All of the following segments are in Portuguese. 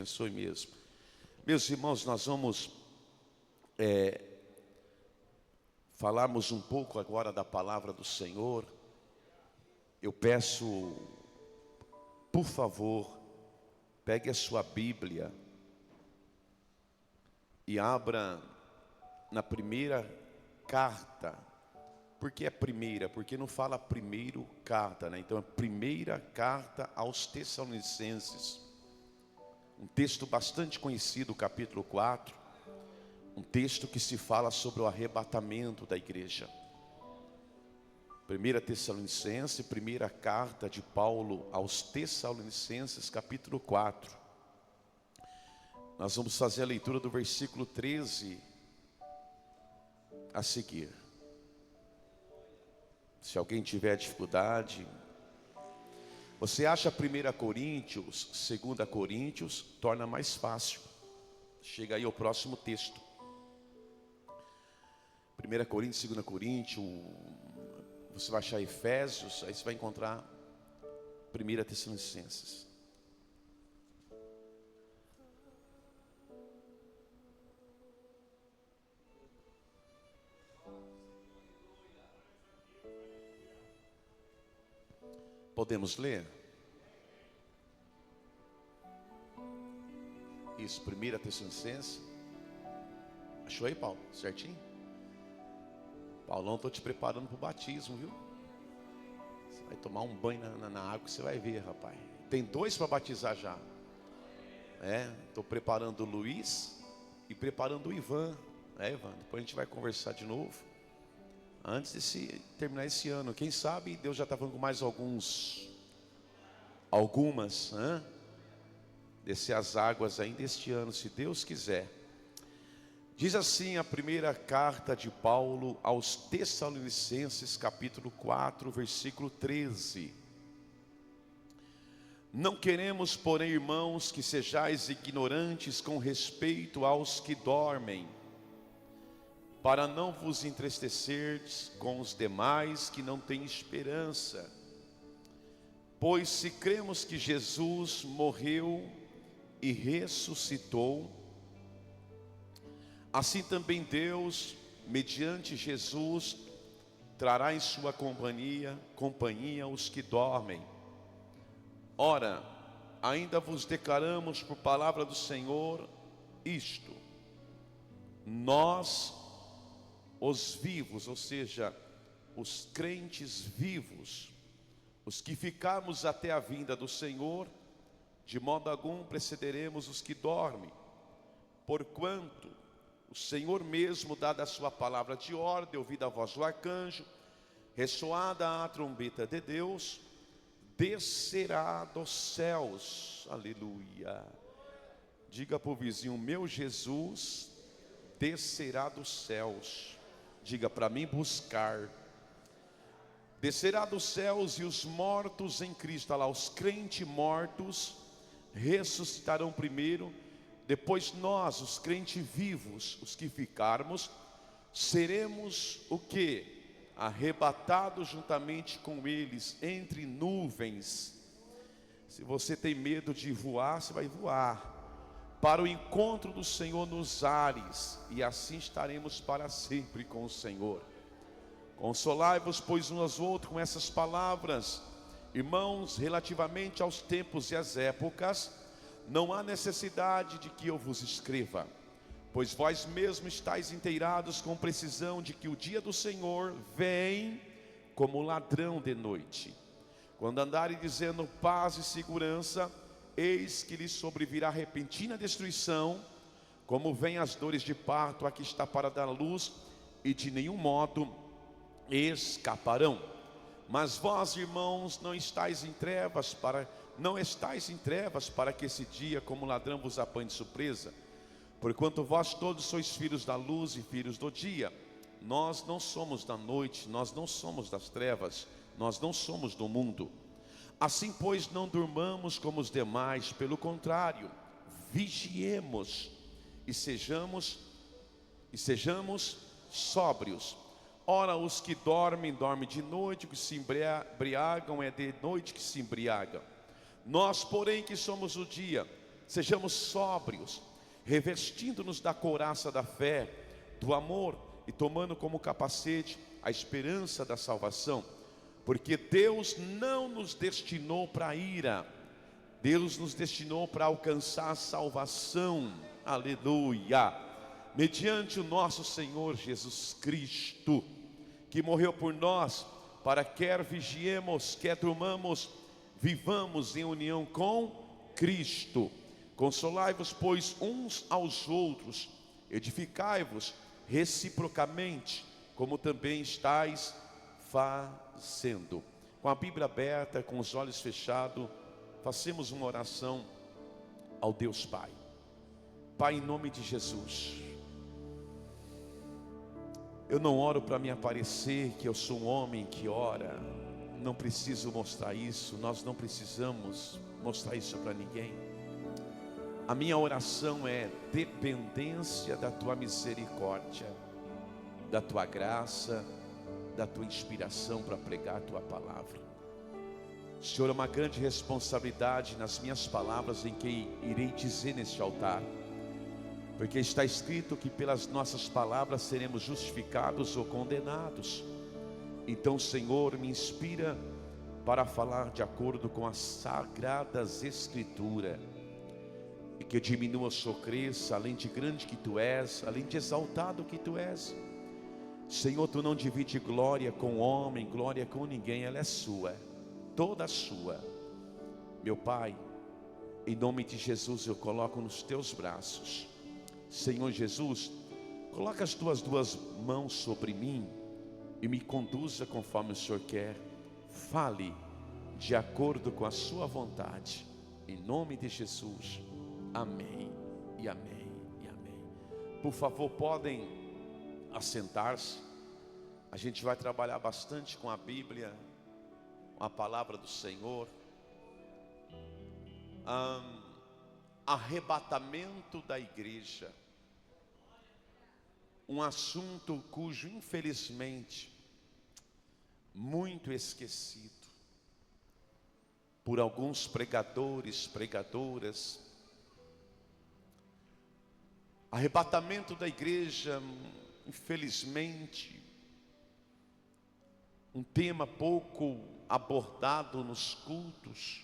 abençoe mesmo. Meus irmãos, nós vamos falarmos um pouco agora da palavra do Senhor. Eu peço, por favor, pegue a sua Bíblia e abra na primeira carta. Por que é primeira? Porque não fala primeiro carta, né? Então é primeira carta aos Tessalonicenses. Um texto bastante conhecido, capítulo 4. Um texto que se fala sobre o arrebatamento da igreja. Primeira Tessalonicenses, primeira carta de Paulo aos Tessalonicenses, capítulo 4. Nós vamos fazer a leitura do versículo 13 a seguir. Se alguém tiver dificuldade, você acha 1 Coríntios, 2 Coríntios, torna mais fácil. Chega aí ao próximo texto. 1 Coríntios, 2 Coríntios, você vai achar Efésios, aí você vai encontrar 1 Tessalonicenses. Podemos ler? Isso, 1 Tessalonicenses. Achou aí, Paulo? Certinho? Paulão, estou te preparando para o batismo, viu? Você vai tomar um banho na água, você vai ver, rapaz. Tem 2 para batizar já. Estou preparando o Luiz e preparando o Ivan. Ivan, depois a gente vai conversar de novo. Antes de terminar esse ano, quem sabe Deus já está falando com mais algumas, descer as águas ainda este ano, se Deus quiser. Diz assim a primeira carta de Paulo aos Tessalonicenses, capítulo 4, versículo 13. Não queremos, porém, irmãos, que sejais ignorantes com respeito aos que dormem, para não vos entristecerdes com os demais que não têm esperança. Pois se cremos que Jesus morreu e ressuscitou, assim também Deus, mediante Jesus, trará em sua companhia os que dormem. Ora, ainda vos declaramos por palavra do Senhor isto: nós, os vivos, ou seja, os crentes vivos, os que ficarmos até a vinda do Senhor, de modo algum precederemos os que dormem. Porquanto o Senhor mesmo, dada a sua palavra de ordem, ouvida a voz do arcanjo, ressoada a trombeta de Deus, descerá dos céus. Aleluia. Diga para o vizinho: meu Jesus descerá dos céus. Diga para mim buscar. Descerá dos céus, e os mortos em Cristo, olha lá, os crentes mortos ressuscitarão primeiro. Depois nós, os crentes vivos, os que ficarmos, seremos o quê? Arrebatados juntamente com eles entre nuvens. Se você tem medo de voar, você vai voar para o encontro do Senhor nos ares, e assim estaremos para sempre com o Senhor. Consolai-vos, pois, uns aos outros com essas palavras. Irmãos, relativamente aos tempos e às épocas, não há necessidade de que eu vos escreva, pois vós mesmos estáis inteirados com precisão de que o dia do Senhor vem como ladrão de noite. Quando andarem dizendo paz e segurança, eis que lhes sobrevirá repentina destruição, como vêm as dores de parto a que está para dar luz, e de nenhum modo escaparão. Mas vós, irmãos, não estáis em trevas para que esse dia como ladrão vos apanhe de surpresa. Porquanto vós todos sois filhos da luz e filhos do dia. Nós não somos da noite, nós não somos das trevas, nós não somos do mundo. Assim, pois, não durmamos como os demais, pelo contrário, vigiemos e sejamos sóbrios. Ora, os que dormem, dormem de noite, os que se embriagam, é de noite que se embriagam. Nós, porém, que somos o dia, Sejamos sóbrios, revestindo-nos da couraça da fé, do amor e tomando como capacete a esperança da salvação. Porque Deus não nos destinou para a ira, Deus nos destinou para alcançar a salvação, aleluia, mediante o nosso Senhor Jesus Cristo, que morreu por nós, para quer vigiemos, quer durmamos, vivamos em união com Cristo. Consolai-vos, pois, uns aos outros, edificai-vos reciprocamente, como também estáis fazendo. Com a Bíblia aberta, com os olhos fechados, façamos uma oração ao Deus Pai. Pai, em nome de Jesus, eu não oro para me aparecer que eu sou um homem que ora. Não preciso mostrar isso, nós não precisamos mostrar isso para ninguém. A minha oração é dependência da tua misericórdia, da tua graça, da tua inspiração para pregar a tua palavra. Senhor, é uma grande responsabilidade nas minhas palavras em que irei dizer neste altar, porque está escrito que pelas nossas palavras seremos justificados ou condenados. Então, Senhor, me inspira para falar de acordo com as sagradas escrituras, e que eu diminua, só cresça, além de grande que tu és, além de exaltado que tu és. Senhor, tu não divide glória com homem, glória com ninguém, ela é sua, toda sua. Meu Pai, em nome de Jesus eu coloco nos teus braços. Senhor Jesus, coloca as tuas duas mãos sobre mim e me conduza conforme o Senhor quer. Fale de acordo com a sua vontade, em nome de Jesus. Amém e amém e amém. Por favor, podem assentar-se. A gente vai trabalhar bastante com a Bíblia, com a palavra do Senhor. Arrebatamento da igreja, um assunto cujo infelizmente muito esquecido por alguns pregadores, pregadoras. Arrebatamento da igreja, infelizmente, um tema pouco abordado nos cultos,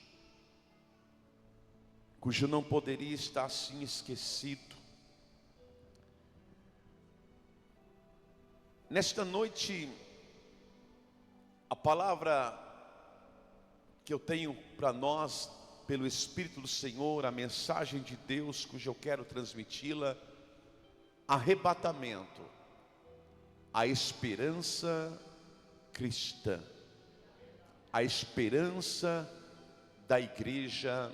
cujo não poderia estar assim esquecido. Nesta noite, a palavra que eu tenho para nós, pelo Espírito do Senhor, a mensagem de Deus, cuja eu quero transmiti-la, arrebatamento, a esperança cristã, a esperança da igreja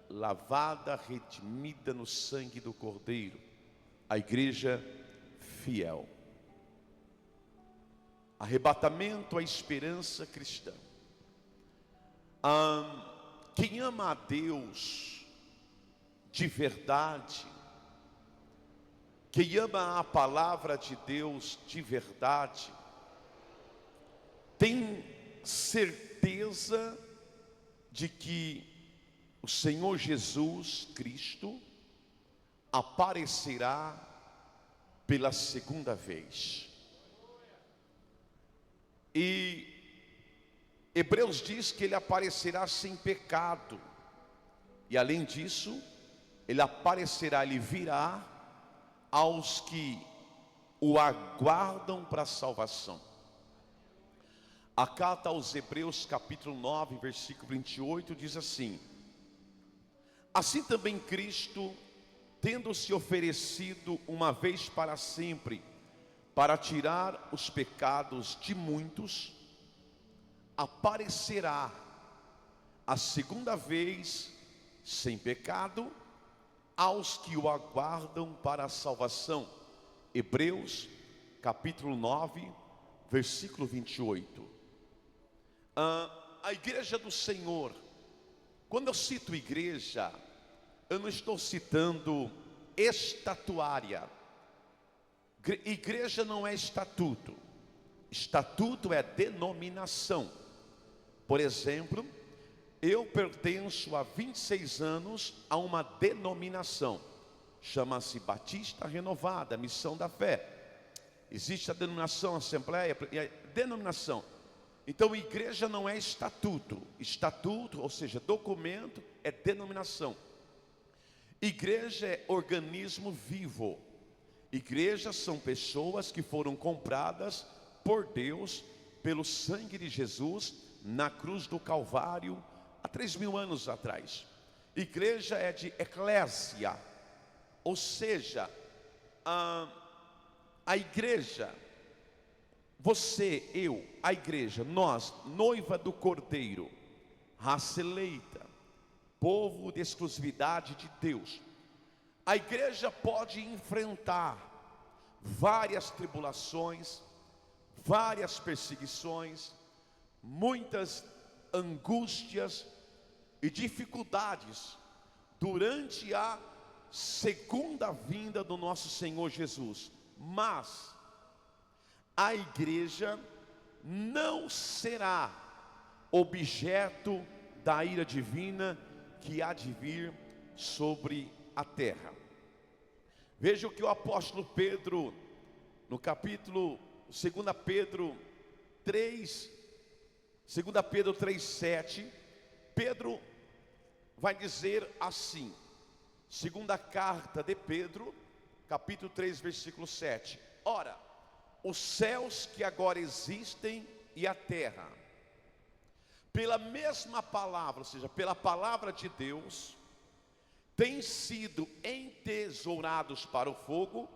lavada, redimida no sangue do Cordeiro, a igreja fiel. Arrebatamento, a esperança cristã. Quem ama a Deus de verdade, quem ama a palavra de Deus de verdade, tem certeza de que o Senhor Jesus Cristo aparecerá pela segunda vez. E Hebreus diz que ele aparecerá sem pecado. E além disso, ele aparecerá, ele virá aos que o aguardam para a salvação. A carta aos Hebreus capítulo 9, versículo 28 diz assim: assim também Cristo, tendo se oferecido uma vez para sempre, para tirar os pecados de muitos, aparecerá a segunda vez sem pecado aos que o aguardam para a salvação. Hebreus capítulo 9, versículo 28. A igreja do Senhor, quando eu cito igreja, eu não estou citando estatuária. Igreja não é estatuto, estatuto é denominação. Por exemplo, Eu pertenço há 26 anos a uma denominação, chama-se Batista Renovada, Missão da Fé. Existe a denominação, Assembleia, e a denominação. Então, igreja não é estatuto. Estatuto, ou seja, documento, é denominação. Igreja é organismo vivo. Igrejas são pessoas que foram compradas por Deus, pelo sangue de Jesus, na cruz do Calvário, há 3.000 anos atrás. Igreja é de eclésia, ou seja, a igreja, você, eu, a igreja, nós, noiva do Cordeiro, raça eleita, povo de exclusividade de Deus. A igreja pode enfrentar várias tribulações, várias perseguições, muitas angústias e dificuldades durante a segunda vinda do nosso Senhor Jesus. Mas a igreja não será objeto da ira divina que há de vir sobre a terra. Veja o que o apóstolo Pedro, no capítulo 2 Pedro 3:7, Pedro vai dizer assim, segunda carta de Pedro, capítulo 3, versículo 7. Ora, os céus que agora existem e a terra, pela mesma palavra, ou seja, pela palavra de Deus, têm sido entesourados para o fogo,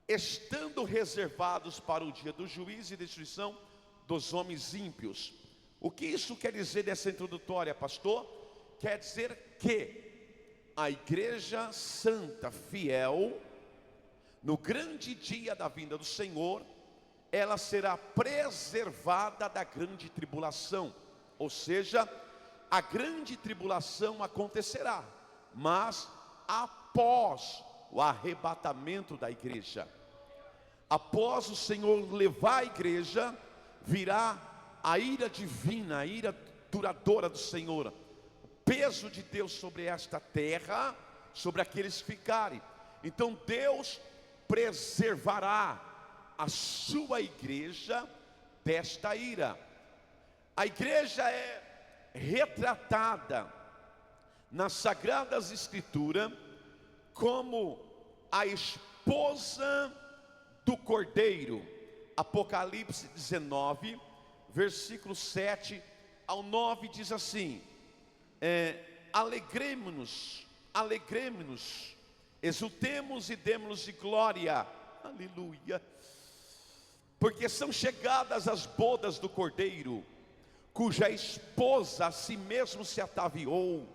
estando reservados para o dia do juízo e destruição dos homens ímpios. O que isso quer dizer nessa introdutória, pastor? Quer dizer que a igreja santa, fiel, no grande dia da vinda do Senhor, ela será preservada da grande tribulação. Ou seja, a grande tribulação acontecerá, mas após o arrebatamento da igreja, após o Senhor levar a igreja, virá a ira divina, a ira duradoura do Senhor, o peso de Deus sobre esta terra, sobre aqueles que ficarem. Então Deus preservará a sua igreja desta ira. A igreja é retratada nas Sagradas Escrituras como a esposa do Cordeiro. Apocalipse 19, versículo 7 ao 9 diz assim: alegremos-nos, exultemos e demos de glória, aleluia, porque são chegadas as bodas do Cordeiro, cuja esposa a si mesmo se ataviou,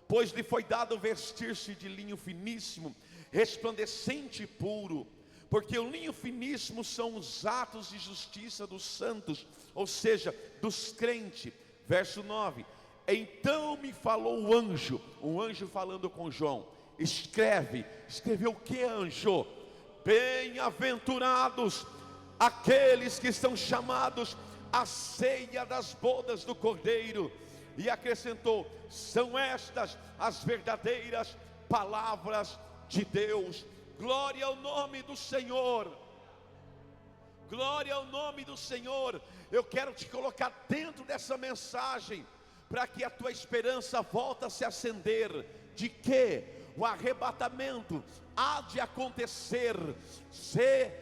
pois lhe foi dado vestir-se de linho finíssimo, resplandecente e puro, porque o linho finíssimo são os atos de justiça dos santos, ou seja, dos crentes. Verso 9: então me falou o anjo, um anjo falando com João, escreveu o que, anjo? Bem-aventurados aqueles que são chamados à ceia das bodas do Cordeiro. E acrescentou: são estas as verdadeiras palavras de Deus. Glória ao nome do Senhor. Glória ao nome do Senhor. Eu quero te colocar dentro dessa mensagem, para que a tua esperança volte a se acender, de que o arrebatamento há de acontecer. Se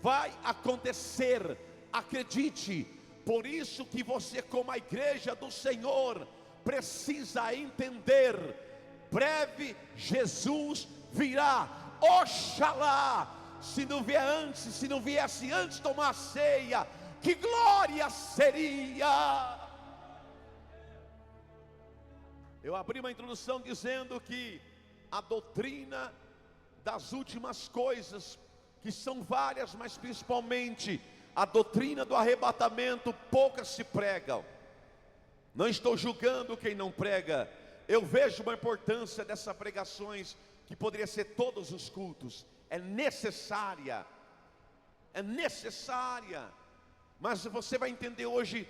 vai acontecer, acredite. Por isso que você, como a igreja do Senhor, precisa entender: breve Jesus virá. Oxalá, se não vier antes, se não viesse antes tomar a ceia, que glória seria! Eu abri uma introdução dizendo que a doutrina das últimas coisas, que são várias, mas principalmente a doutrina do arrebatamento, poucas se pregam. Não estou julgando quem não prega. Eu vejo uma importância dessas pregações, que poderia ser todos os cultos. É necessária, mas você vai entender hoje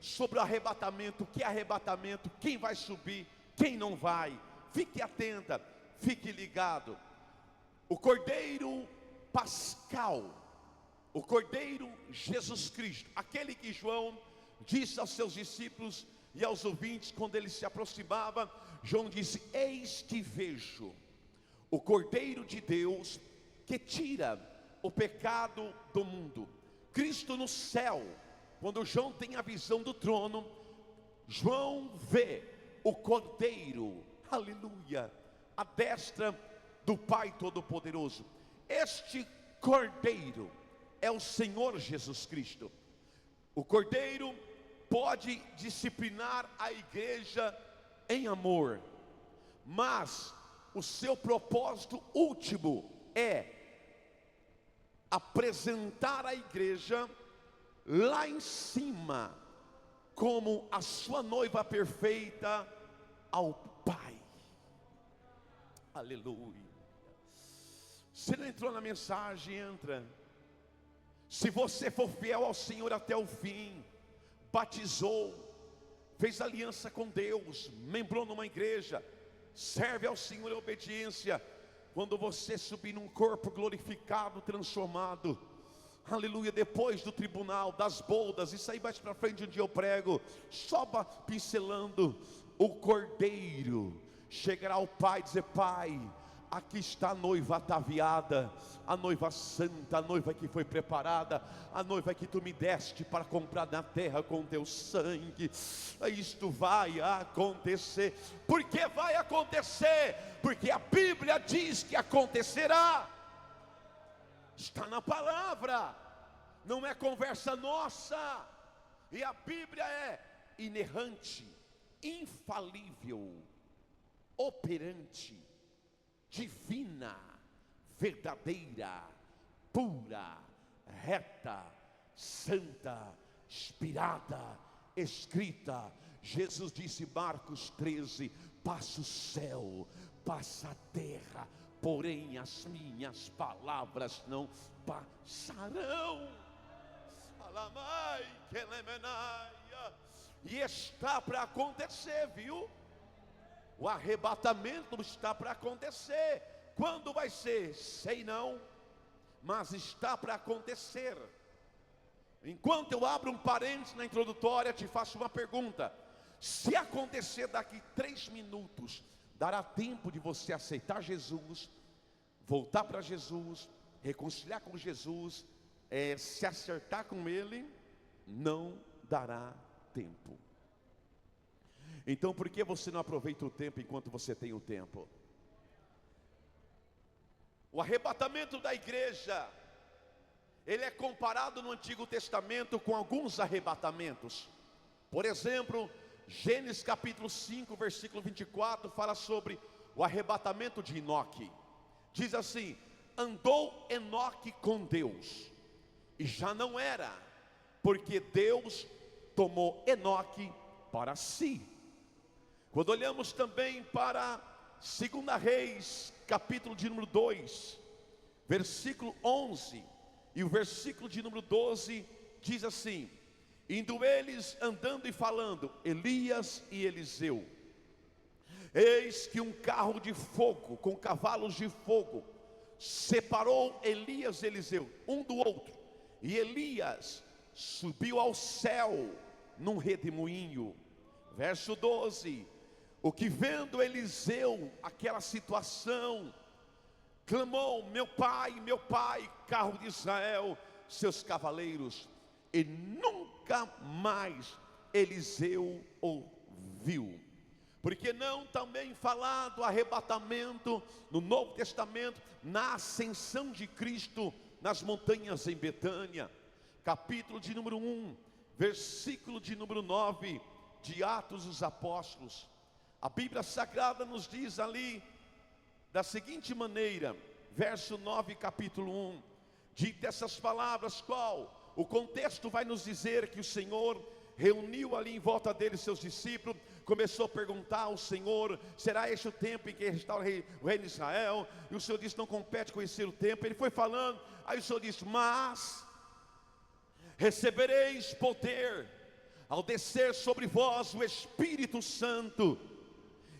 sobre o arrebatamento, o que é arrebatamento, quem vai subir, quem não vai. Fique atenta, fique ligado. O Cordeiro Pascal, o Cordeiro Jesus Cristo, aquele que João disse aos seus discípulos e aos ouvintes quando ele se aproximava, João disse: eis que vejo o Cordeiro de Deus que tira o pecado do mundo. Cristo no céu, quando João tem a visão do trono, João vê o Cordeiro, aleluia, à destra do Pai Todo-Poderoso. Este Cordeiro é o Senhor Jesus Cristo. O Cordeiro pode disciplinar a igreja em amor, mas o seu propósito último é apresentar a igreja lá em cima como a sua noiva perfeita ao Pai. Aleluia. Se não entrou na mensagem, entra. Se você for fiel ao Senhor até o fim, batizou, fez aliança com Deus, membrou numa igreja, serve ao Senhor em obediência, quando você subir num corpo glorificado, transformado, aleluia, depois do tribunal, das boldas, isso aí mais para frente um dia eu prego, só pincelando, o Cordeiro chegará ao Pai e dizer: Pai, aqui está a noiva ataviada, a noiva santa, a noiva que foi preparada, a noiva que tu me deste para comprar na terra com teu sangue. Isto vai acontecer. Por que vai acontecer? Porque a Bíblia diz que acontecerá. Está na palavra, não é conversa nossa. E a Bíblia é inerrante, infalível, operante, divina, verdadeira, pura, reta, santa, inspirada, escrita. Jesus disse, Marcos 13: passa o céu, passa a terra, porém as minhas palavras não passarão. E está para acontecer, viu? O arrebatamento está para acontecer. Quando vai ser? Sei não, mas está para acontecer. Enquanto eu abro um parênteses na introdutória, te faço uma pergunta: se acontecer daqui 3 minutos, dará tempo de você aceitar Jesus, voltar para Jesus, reconciliar com Jesus, se acertar com Ele? Não dará tempo. Então por que você não aproveita o tempo enquanto você tem o tempo? O arrebatamento da igreja, ele é comparado no Antigo Testamento com alguns arrebatamentos. Por exemplo, Gênesis capítulo 5, versículo 24, fala sobre o arrebatamento de Enoque. Diz assim: andou Enoque com Deus, e já não era, porque Deus tomou Enoque para si. Quando olhamos também para 2 Reis, capítulo de número 2, versículo 11, e o versículo de número 12, diz assim: indo eles andando e falando, Elias e Eliseu, eis que um carro de fogo, com cavalos de fogo, separou Elias e Eliseu, um do outro, e Elias subiu ao céu num redemoinho. Verso 12: o que vendo Eliseu aquela situação, clamou: meu pai, carro de Israel, seus cavaleiros. E nunca mais Eliseu ouviu. Porque não também falar do arrebatamento no Novo Testamento, na ascensão de Cristo nas montanhas em Betânia, capítulo de número 1, versículo de número 9 de Atos dos Apóstolos. A Bíblia Sagrada nos diz ali da seguinte maneira, verso 9, capítulo 1, dita essas palavras, qual? O contexto vai nos dizer que o Senhor reuniu ali em volta dele seus discípulos, começou a perguntar ao Senhor: será este o tempo em que restaura o reino de Israel? E o Senhor disse: não compete conhecer o tempo. Ele foi falando, aí o Senhor disse: mas recebereis poder ao descer sobre vós o Espírito Santo,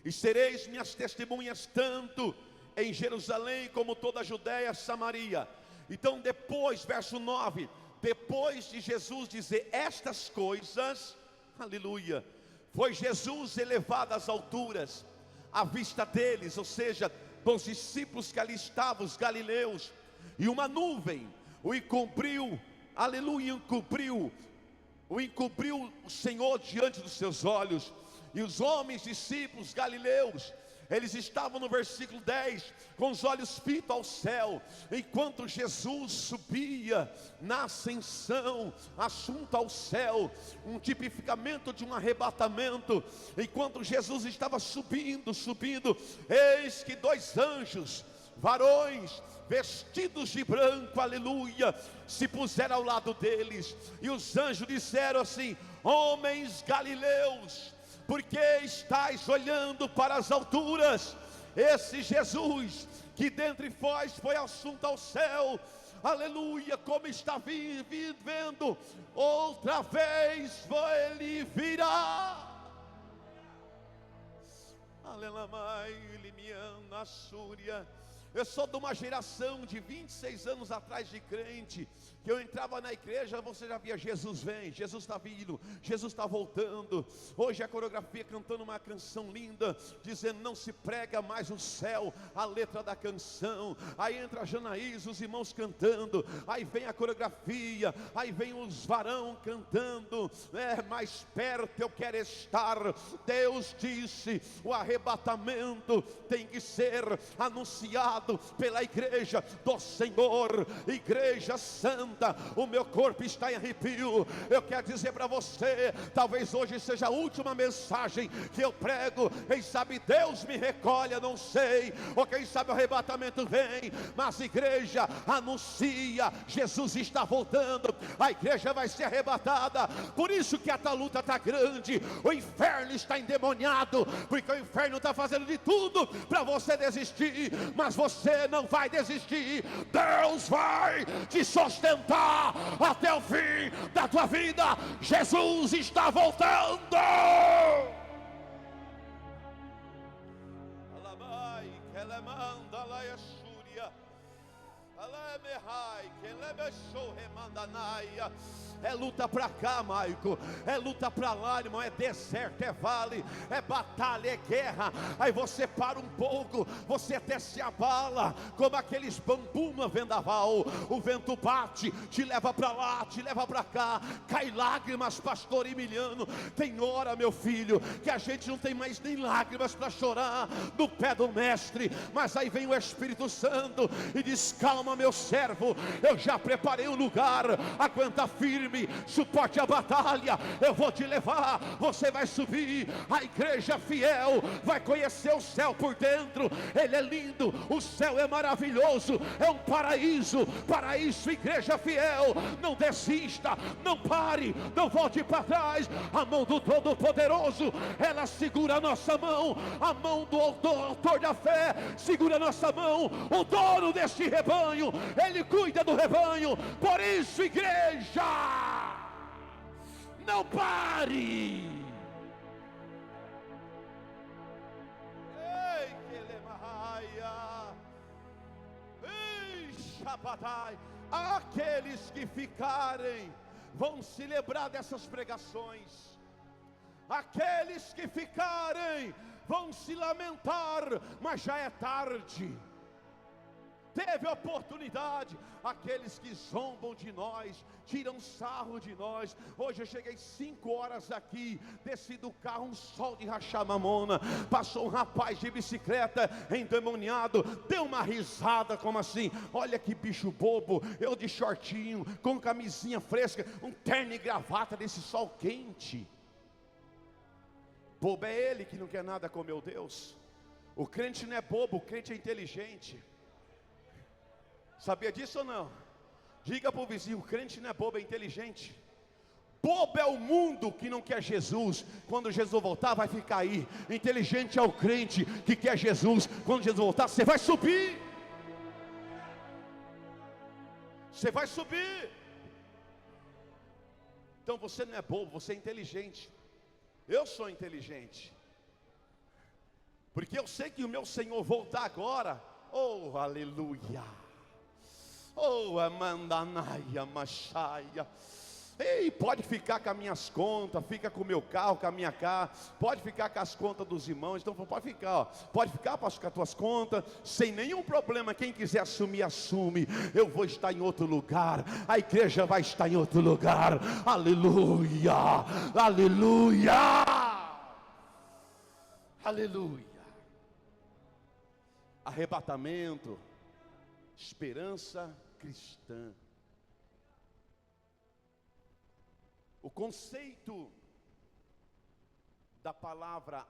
e sereis minhas testemunhas tanto em Jerusalém como toda a Judéia e Samaria. Então depois, verso 9, depois de Jesus dizer estas coisas, aleluia, foi Jesus elevado às alturas, à vista deles, ou seja, dos discípulos que ali estavam, os galileus, e uma nuvem o encobriu, aleluia, encobriu o Senhor diante dos seus olhos. E os homens, discípulos galileus, eles estavam no versículo 10, com os olhos fitos ao céu, enquanto Jesus subia na ascensão, assunto ao céu, um tipificamento de um arrebatamento. Enquanto Jesus estava subindo, eis que dois anjos, varões, vestidos de branco, aleluia, se puseram ao lado deles, e os anjos disseram assim: homens galileus, por que estáis olhando para as alturas? Esse Jesus, que dentre vós foi assunto ao céu, aleluia, como está vendo, outra vez ele virá. Alelamai, limiana, súria. Eu sou de uma geração de 26 anos atrás de crente, que eu entrava na igreja, você já via Jesus vem, Jesus está vindo, Jesus está voltando. Hoje a coreografia cantando uma canção linda, dizendo não se prega mais o céu, a letra da canção. Aí entra a Janaísa, os irmãos cantando, aí vem a coreografia, aí vem os varão cantando, mais perto eu quero estar. Deus disse, o arrebatamento tem que ser anunciado pela igreja do Senhor, igreja santa. O meu corpo está em arrepio. Eu quero dizer para você, talvez hoje seja a última mensagem que eu prego. Quem sabe Deus me recolhe, eu não sei, ou quem sabe o arrebatamento vem, mas a igreja anuncia, Jesus está voltando, a igreja vai ser arrebatada. Por isso que a tua luta está grande, o inferno está endemoniado, porque o inferno está fazendo de tudo para você desistir, mas você não vai desistir. Deus vai te sustentar até o fim da tua vida. Jesus está voltando. É luta para cá, Maico, é luta para lá, irmão, é deserto, é vale, é batalha, é guerra. Aí você para um pouco, você até se abala, como aqueles bambu no vendaval. O vento bate, te leva para lá, te leva para cá, cai lágrimas, pastor Emiliano. Tem hora, meu filho, que a gente não tem mais nem lágrimas para chorar no pé do mestre, mas aí vem o Espírito Santo e diz: calma, meu servo, eu já preparei um lugar, aguenta firme, suporte a batalha, eu vou te levar, você vai subir. A igreja fiel vai conhecer o céu por dentro. Ele é lindo, o céu é maravilhoso, é um paraíso, igreja fiel. Não desista, não pare, não volte para trás. A mão do Todo-Poderoso, ela segura a nossa mão, a mão do autor da fé segura a nossa mão, o dono deste rebanho, ele cuida do rebanho. Por isso, igreja, não pare. Aqueles que ficarem vão se lembrar dessas pregações. Aqueles que ficarem vão se lamentar, mas já é tarde. Teve oportunidade. Aqueles que zombam de nós, tiram sarro de nós. Hoje eu cheguei 5 horas aqui, desci do carro, um sol de rachar mamona. Passou um rapaz de bicicleta endemoniado, deu uma risada, como assim? Olha que bicho bobo. Eu de shortinho, com camisinha fresca, um terno e gravata desse sol quente. Bobo é ele que não quer nada com meu Deus. O crente não é bobo, o crente é inteligente. Sabia disso ou não? Diga para o vizinho: o crente não é bobo, é inteligente. Bobo é o mundo que não quer Jesus. Quando Jesus voltar, vai ficar aí. Inteligente é o crente que quer Jesus. Quando Jesus voltar, você vai subir. Você vai subir. Então você não é bobo, você é inteligente. Eu sou inteligente, porque eu sei que o meu Senhor voltar agora. Oh, aleluia. Oh, amandanaia, machaia. Ei, pode ficar com as minhas contas, fica com o meu carro, com a minha casa, pode ficar com as contas dos irmãos. Então pode ficar, ó, pode ficar com as tuas contas, sem nenhum problema. Quem quiser assumir, assume. Eu vou estar em outro lugar, a igreja vai estar em outro lugar. Aleluia, aleluia, aleluia. Arrebatamento, esperança cristã. O conceito da palavra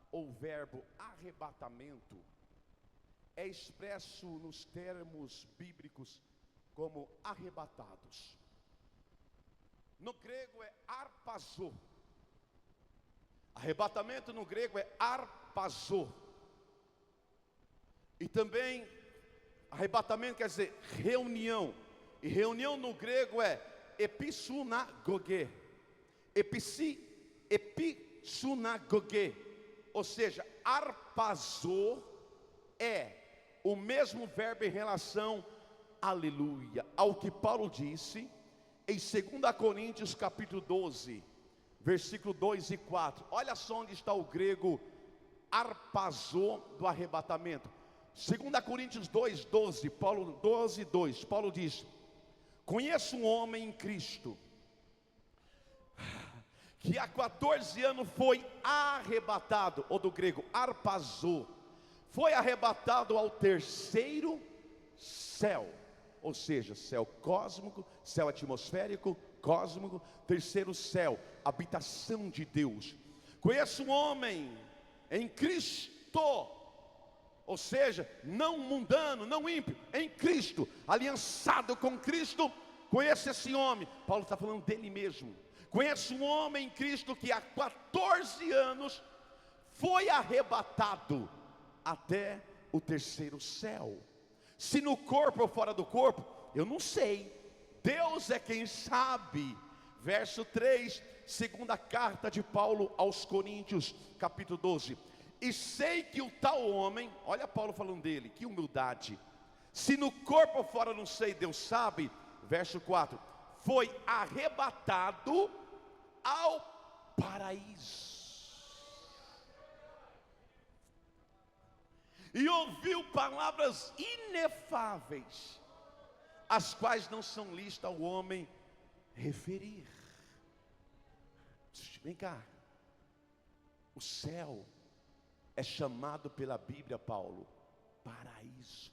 ou verbo arrebatamento é expresso nos termos bíblicos como arrebatados. No grego é arpazô. Arrebatamento no grego é arpazô. E também arrebatamento quer dizer reunião. E reunião no grego é epissunagoge. Epissunagoge. Ou seja, arpazô é o mesmo verbo em relação, aleluia, ao que Paulo disse em 2 Coríntios capítulo 12, versículo 2 e 4. Olha só onde está o grego arpazô do arrebatamento. 2 Coríntios 2, 12, Paulo 12, 2, Paulo diz: conheço um homem em Cristo, que há 14 anos foi arrebatado, ou do grego arpazô, foi arrebatado ao terceiro céu, ou seja, céu cósmico, céu atmosférico, cósmico, terceiro céu, habitação de Deus. Conheço um homem em Cristo, ou seja, não mundano, não ímpio, em Cristo, aliançado com Cristo. Conheço esse homem, Paulo está falando dele mesmo. Conheço um homem em Cristo que há 14 anos foi arrebatado até o terceiro céu. Se no corpo ou fora do corpo, eu não sei, Deus é quem sabe. Verso 3, segunda carta de Paulo aos Coríntios, capítulo 12. E sei que o tal homem, olha Paulo falando dele, que humildade. Se no corpo ou fora não sei, Deus sabe. Verso 4, foi arrebatado ao paraíso, e ouviu palavras inefáveis, as quais não são lícitas ao homem referir. Vem cá, o céu é chamado pela Bíblia, Paulo, paraíso.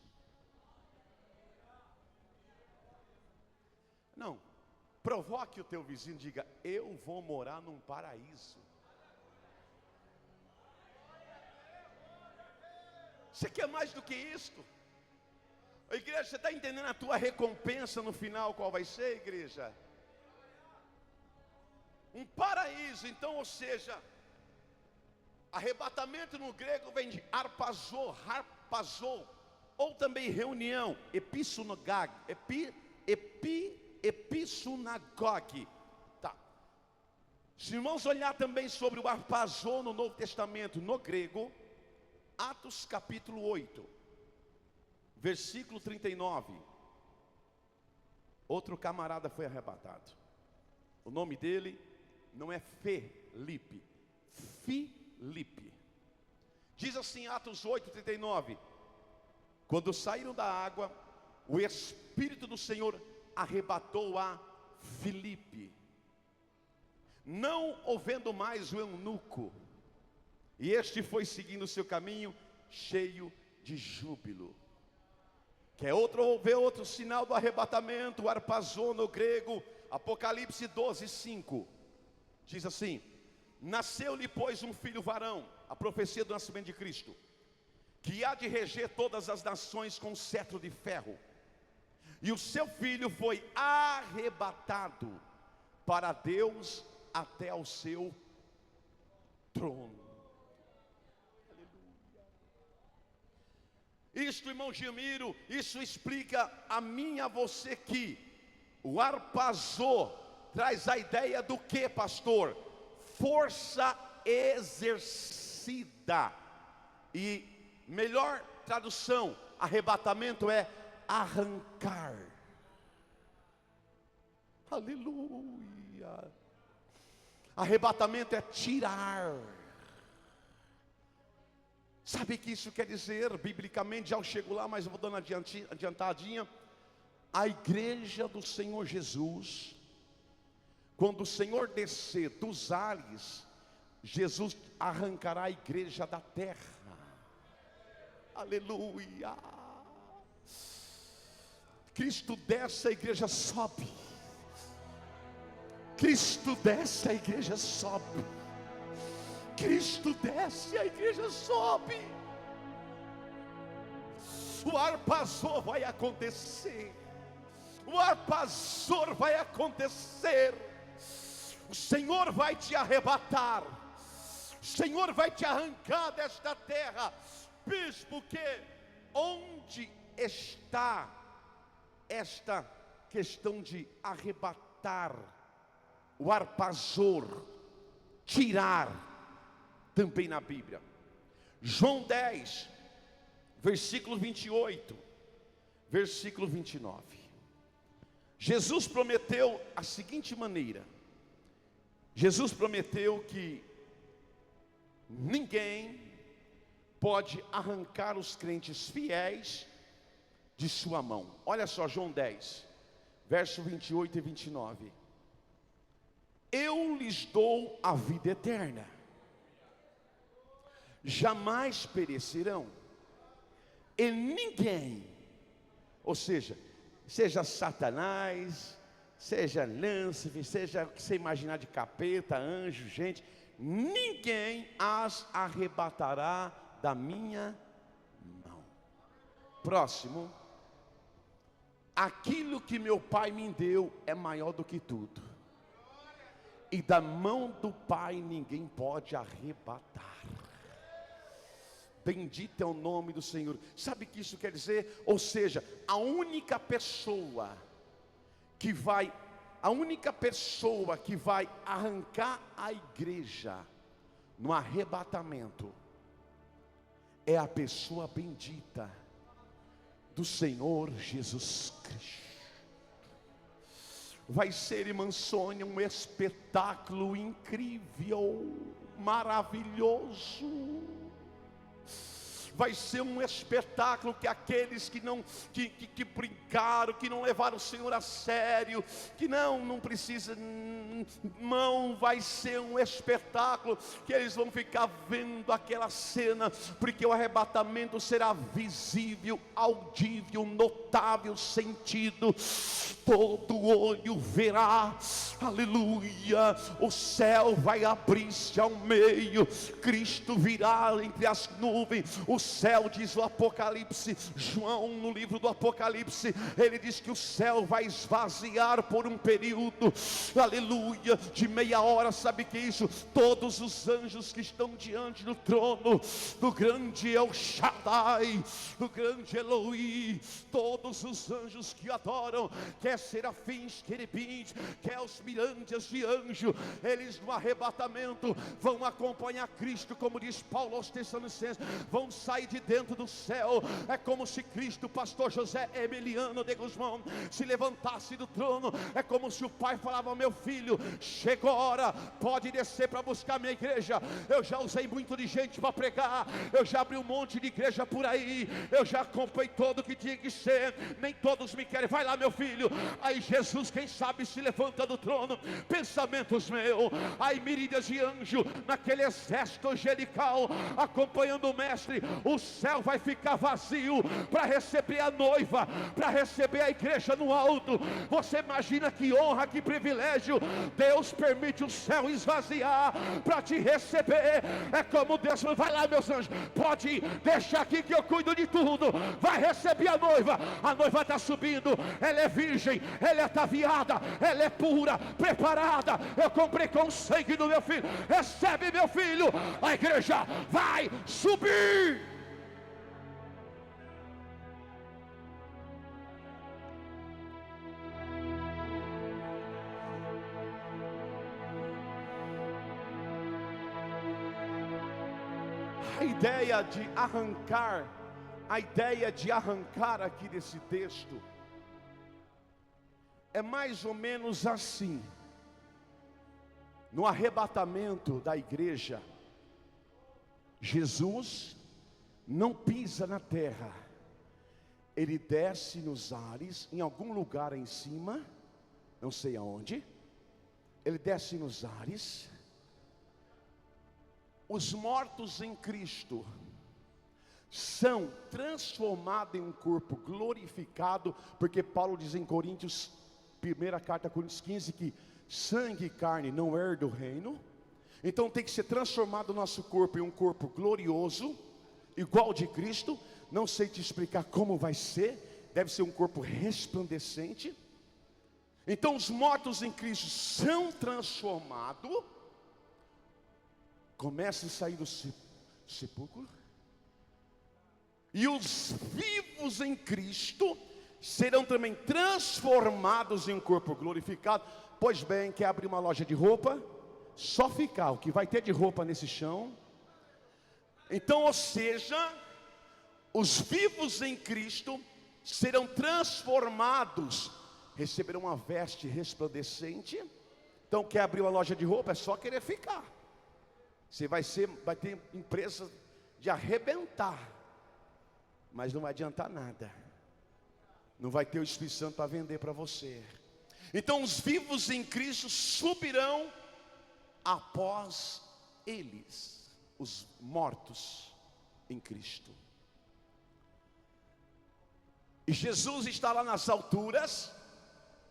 Não, provoque o teu vizinho e diga: eu vou morar num paraíso. Você quer mais do que isto? A igreja, você está entendendo a tua recompensa no final, qual vai ser, igreja? Um paraíso, então, ou seja, arrebatamento no grego vem de arpazô, harpazô, ou também reunião, epissunagogue, epissunagogue. Tá. Se irmãos olhar também sobre o arpazô no Novo Testamento, no grego, Atos capítulo 8, versículo 39. Outro camarada foi arrebatado. O nome dele não é Felipe, Filipe. Diz assim, Atos 8, 39. Quando saíram da água, o Espírito do Senhor arrebatou a Filipe, não havendo mais o eunuco, e este foi seguindo o seu caminho, cheio de júbilo. Quer ver outro sinal do arrebatamento? O arpazô no grego, Apocalipse 12, 5. Diz assim: nasceu-lhe pois um filho varão, a profecia do nascimento de Cristo, que há de reger todas as nações com cetro de ferro. E o seu filho foi arrebatado para Deus até ao seu trono. Isto, irmão Gilmiro, isso explica a mim e a você que o arpazô traz a ideia do que, pastor? Força exercida. E melhor tradução, arrebatamento é arrancar. Aleluia. Arrebatamento é tirar. Sabe o que isso quer dizer? Biblicamente, já eu chego lá, mas eu vou dando adiantadinha. A igreja do Senhor Jesus, quando o Senhor descer dos ares, Jesus arrancará a igreja da terra. Aleluia. Cristo desce, a igreja sobe. Cristo desce, a igreja sobe. Cristo desce, a igreja sobe. O arpazor vai acontecer. O arpazor vai acontecer. O Senhor vai te arrebatar. O Senhor vai te arrancar desta terra. Bispo, que onde está esta questão de arrebatar, o arpazor, tirar, também na Bíblia? João 10, versículo 28, versículo 29. Jesus prometeu a seguinte maneira: Jesus prometeu que ninguém pode arrancar os crentes fiéis de sua mão. Olha só, João 10, verso 28 e 29. Eu lhes dou a vida eterna, jamais perecerão, e ninguém, ou seja Satanás, seja Lúcifer, seja o que você imaginar de capeta, anjo, gente, ninguém as arrebatará da minha mão. Próximo. Aquilo que meu Pai me deu é maior do que tudo, e da mão do Pai ninguém pode arrebatar. Bendito é o nome do Senhor. Sabe o que isso quer dizer? Ou seja, a única pessoa que vai arrancar a igreja no arrebatamento é a pessoa bendita do Senhor Jesus Cristo. Vai ser, irmã Sônia, um espetáculo incrível, maravilhoso. Vai ser um espetáculo que aqueles que não que brincaram, que não levaram o Senhor a sério, que não precisa, não, vai ser um espetáculo que eles vão ficar vendo aquela cena, porque o arrebatamento será visível, audível, notável, sentido, todo olho verá. Aleluia. O céu vai abrir-se ao meio, Cristo virá entre as nuvens. O céu, diz o Apocalipse, João no livro do Apocalipse, ele diz que o céu vai esvaziar por um período, aleluia, de meia hora. Sabe que isso? Todos os anjos que estão diante do trono do grande El Shaddai, do grande Elohim, todos os anjos que adoram, quer serafins, querubins, quer os mirantes de anjo, eles no arrebatamento vão acompanhar Cristo, como diz Paulo aos Tessalonicenses, vão sair de dentro do céu. É como se Cristo, pastor José Emiliano de Guzmão, se levantasse do trono. É como se o pai falava: meu filho, chegou a hora, pode descer para buscar minha igreja. Eu já usei muito de gente para pregar, eu já abri um monte de igreja por aí, eu já acompanhei todo o que tinha que ser, nem todos me querem. Vai lá, meu filho. Aí Jesus, quem sabe, se levanta do trono, pensamentos meus, aí miríades de anjo, naquele exército angelical, acompanhando o mestre. O céu vai ficar vazio para receber a noiva, para receber a igreja no alto. Você imagina que honra, que privilégio. Deus permite o céu esvaziar para te receber. É como Deus fala: vai lá, meus anjos, pode ir, deixa aqui que eu cuido de tudo. Vai receber a noiva está subindo, ela é virgem, ela é ataviada, ela é pura, preparada. Eu comprei com o sangue do meu filho. Recebe, meu filho, a igreja vai subir. A ideia de arrancar aqui desse texto é mais ou menos assim. No arrebatamento da igreja, Jesus não pisa na terra, ele desce nos ares, em algum lugar em cima, não sei aonde, ele desce nos ares. Os mortos em Cristo são transformados em um corpo glorificado, porque Paulo diz em Coríntios, primeira carta a Coríntios 15, que sangue e carne não herdam o reino. Então tem que ser transformado o nosso corpo em um corpo glorioso, igual de Cristo. Não sei te explicar como vai ser, deve ser um corpo resplandecente. Então os mortos em Cristo são transformados, começam a sair do sepulcro, e os vivos em Cristo serão também transformados em um corpo glorificado. Pois bem, quer abrir uma loja de roupa? Só ficar, o que vai ter de roupa nesse chão. Então, ou seja, os vivos em Cristo serão transformados, receberão uma veste resplandecente. Então, quer abrir uma loja de roupa? É só querer ficar. Você vai ter empresa de arrebentar, mas não vai adiantar nada. Não vai ter o Espírito Santo para vender para você. Então os vivos em Cristo subirão após eles, os mortos em Cristo. E Jesus está lá nas alturas,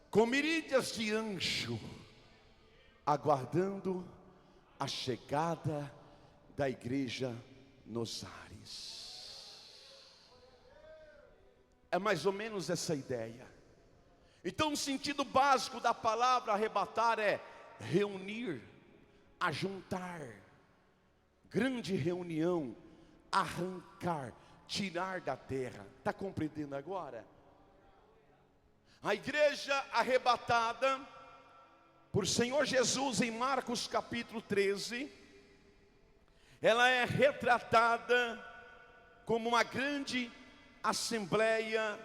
com miríades de anjo, aguardando a chegada da igreja nos ares. É mais ou menos essa ideia. Então o sentido básico da palavra arrebatar é reunir, ajuntar, grande reunião, arrancar, tirar da terra. Está compreendendo agora? A igreja arrebatada por Senhor Jesus em Marcos capítulo 13, ela é retratada como uma grande assembleia